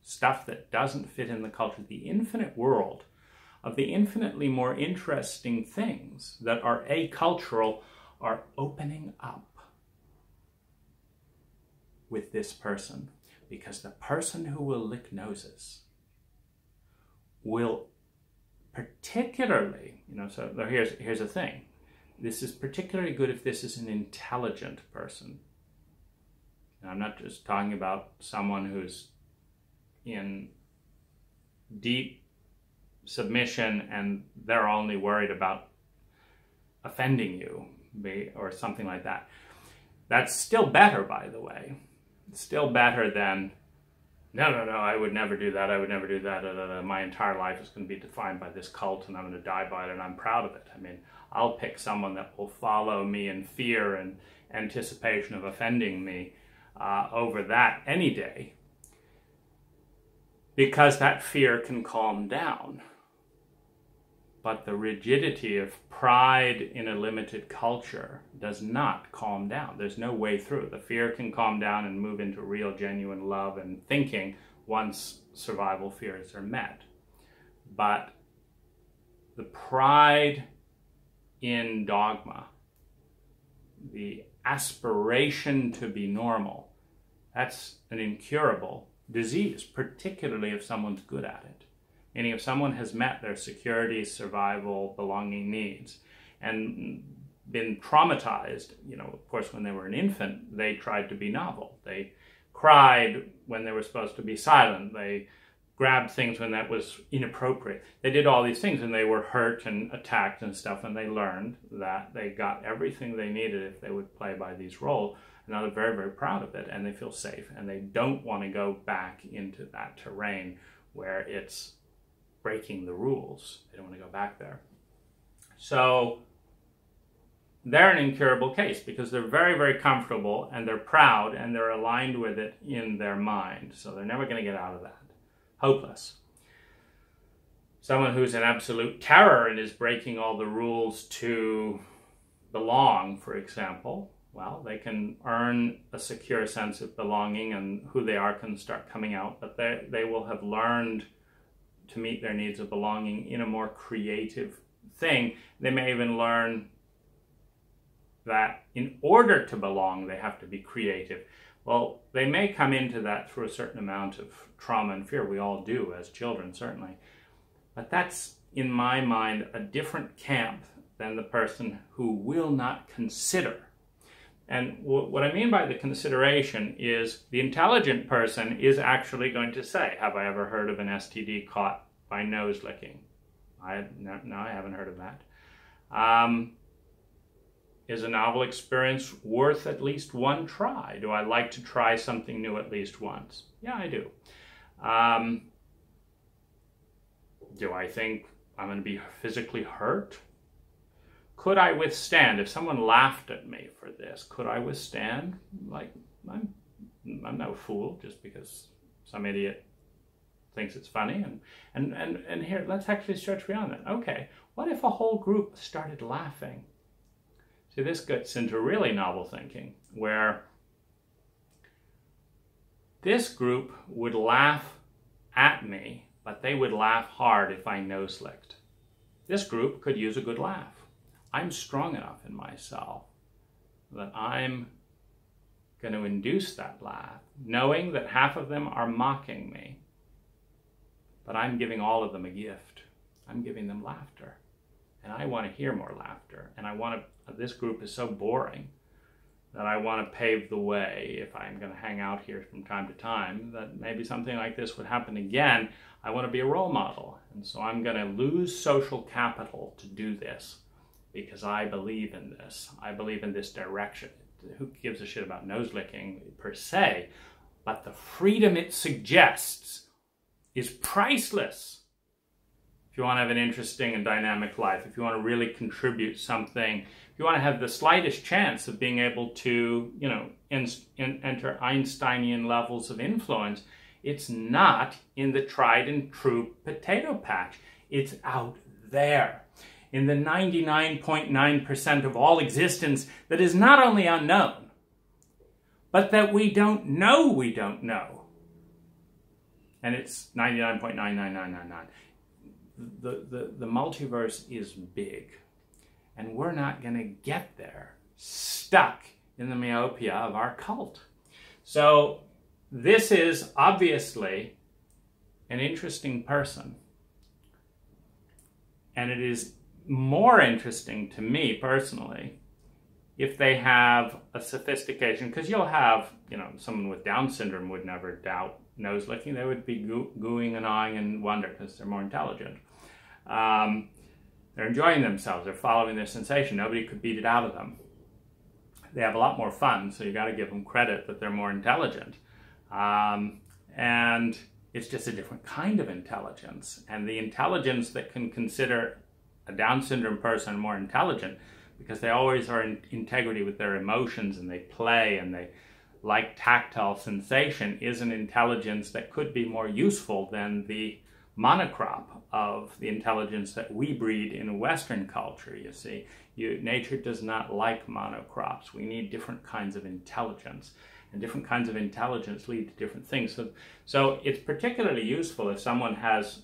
stuff that doesn't fit in the culture, the infinite world of the infinitely more interesting things that are acultural are opening up with this person. Because the person who will lick noses will particularly, so here's the thing. This is particularly good if this is an intelligent person. And I'm not just talking about someone who's in deep submission and they're only worried about offending you or something like that. That's still better, by the way. It's still better than, no, I would never do that, I would never do that, my entire life is going to be defined by this cult and I'm going to die by it and I'm proud of it. I mean, I'll pick someone that will follow me in fear and anticipation of offending me over that any day, because that fear can calm down. But the rigidity of pride in a limited culture does not calm down. There's no way through. The fear can calm down and move into real, genuine love and thinking once survival fears are met. But the pride in dogma, the aspiration to be normal, that's an incurable disease, particularly if someone's good at it. Meaning if someone has met their security, survival, belonging needs and been traumatized, of course, when they were an infant, they tried to be novel. They cried when they were supposed to be silent. They grabbed things when that was inappropriate. They did all these things and they were hurt and attacked and stuff, and they learned that they got everything they needed if they would play by these roles. And now they're very, very proud of it and they feel safe and they don't want to go back into that terrain where it's breaking the rules. They don't want to go back there. So they're an incurable case because they're very, very comfortable and they're proud and they're aligned with it in their mind. So they're never going to get out of that. Hopeless. Someone who's in absolute terror and is breaking all the rules to belong, for example, well, they can earn a secure sense of belonging and who they are can start coming out, but they will have learned to meet their needs of belonging in a more creative thing. They may even learn that in order to belong, they have to be creative. Well, they may come into that through a certain amount of trauma and fear. We all do as children, certainly. But that's, in my mind, a different camp than the person who will not consider. And what I mean by the consideration is the intelligent person is actually going to say, have I ever heard of an STD caught by nose licking? No, I haven't heard of that. Is a novel experience worth at least one try? Do I like to try something new at least once? Yeah, I do. Do I think I'm going to be physically hurt? Could I withstand, if someone laughed at me for this, could I withstand? Like, I'm no fool just because some idiot thinks it's funny. And here, let's actually stretch beyond that. Okay, what if a whole group started laughing? See, this gets into really novel thinking, where this group would laugh at me, but they would laugh hard if I nose licked. This group could use a good laugh. I'm strong enough in myself that I'm going to induce that laugh, knowing that half of them are mocking me, but I'm giving all of them a gift. I'm giving them laughter, and I want to hear more laughter, and this group is so boring that I want to pave the way, if I'm going to hang out here from time to time, that maybe something like this would happen again. I want to be a role model. And so I'm going to lose social capital to do this because I believe in this. I believe in this direction. Who gives a shit about nose licking per se? But the freedom it suggests is priceless. If you want to have an interesting and dynamic life, if you want to really contribute something, if you want to have the slightest chance of being able to, you know, enter Einsteinian levels of influence, it's not in the tried and true potato patch. It's out there, in the 99.9% of all existence that is not only unknown, but that we don't know we don't know. And it's 99.99999. The multiverse is big, and we're not going to get there stuck in the myopia of our cult. So this is obviously an interesting person, and it is more interesting to me personally if they have a sophistication, because you'll have, you know, someone with Down syndrome would never doubt nose licking. They would be gooing and awing in wonder because they're more intelligent. They're enjoying themselves. They're following their sensation. Nobody could beat it out of them. They have a lot more fun, so you got to give them credit that they're more intelligent. And it's just a different kind of intelligence. And the intelligence that can consider a Down syndrome person more intelligent, because they always are in integrity with their emotions and they play and they like tactile sensation, is an intelligence that could be more useful than the monocrop of the intelligence that we breed in Western culture, you see. Nature does not like monocrops. We need different kinds of intelligence, and different kinds of intelligence lead to different things. So it's particularly useful if someone has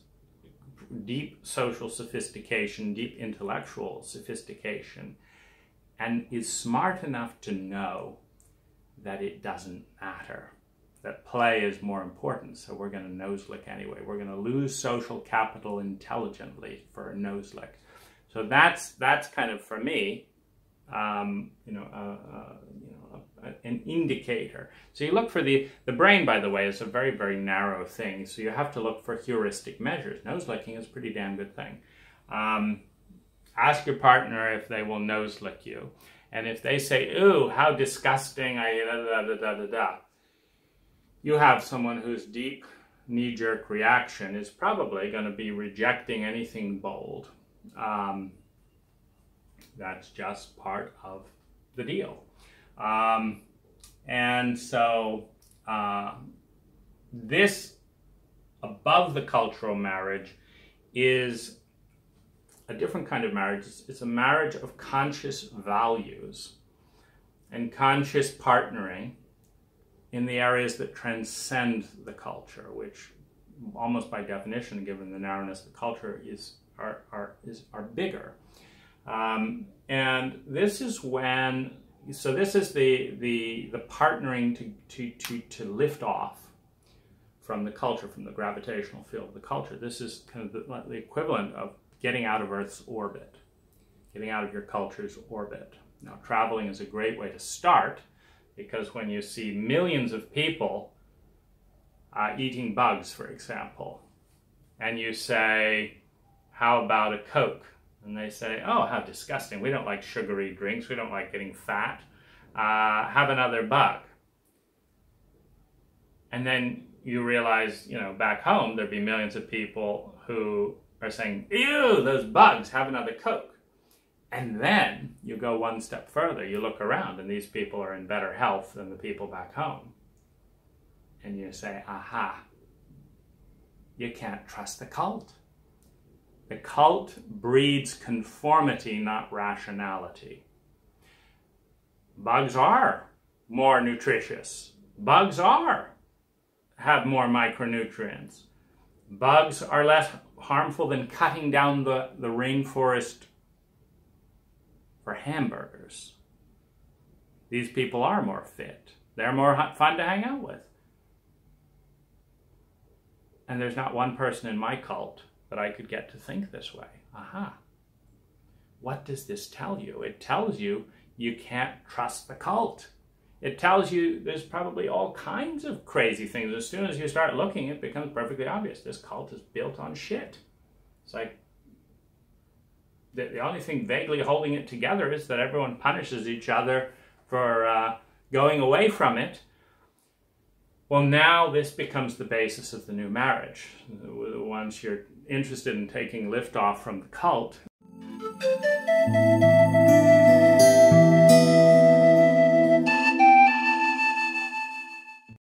deep social sophistication, deep intellectual sophistication, and is smart enough to know that it doesn't matter, that play is more important, so we're going to nose lick anyway. We're going to lose social capital intelligently for a nose lick. So that's kind of, for me, an indicator. So you look for the brain, by the way, is a very, very narrow thing, so you have to look for heuristic measures. Nose licking is a pretty damn good thing. Ask your partner if they will nose lick you. And if they say, ooh, how disgusting, you have someone whose deep knee-jerk reaction is probably going to be rejecting anything bold. That's just part of the deal. And so this above the cultural marriage is a different kind of marriage. It's a marriage of conscious values and conscious partnering in the areas that transcend the culture, which almost by definition, given the narrowness of the culture, are bigger. And this is when, so this is the partnering to lift off from the culture, from the gravitational field of the culture. This is kind of the equivalent of getting out of Earth's orbit, getting out of your culture's orbit. Now, traveling is a great way to start, because when you see millions of people eating bugs, for example, and you say, how about a Coke? And they say, oh, how disgusting. We don't like sugary drinks. We don't like getting fat. Have another bug. And then you realize, you know, back home, there'd be millions of people who are saying, ew, those bugs, have another Coke. And then you go one step further. You look around, and these people are in better health than the people back home. And you say, aha, you can't trust the cult. The cult breeds conformity, not rationality. Bugs are more nutritious. Bugs have more micronutrients. Bugs are less harmful than cutting down the rainforest for hamburgers. These people are more fit. They're more fun to hang out with. And there's not one person in my cult that I could get to think this way. Aha. What does this tell you? It tells you you can't trust the cult. it tells you there's probably all kinds of crazy things. As soon as you start looking, it becomes perfectly obvious. This cult is built on shit. It's like the only thing vaguely holding it together is that everyone punishes each other for going away from it. Well, now this becomes the basis of the new marriage. Once you're interested in taking lift off from the cult,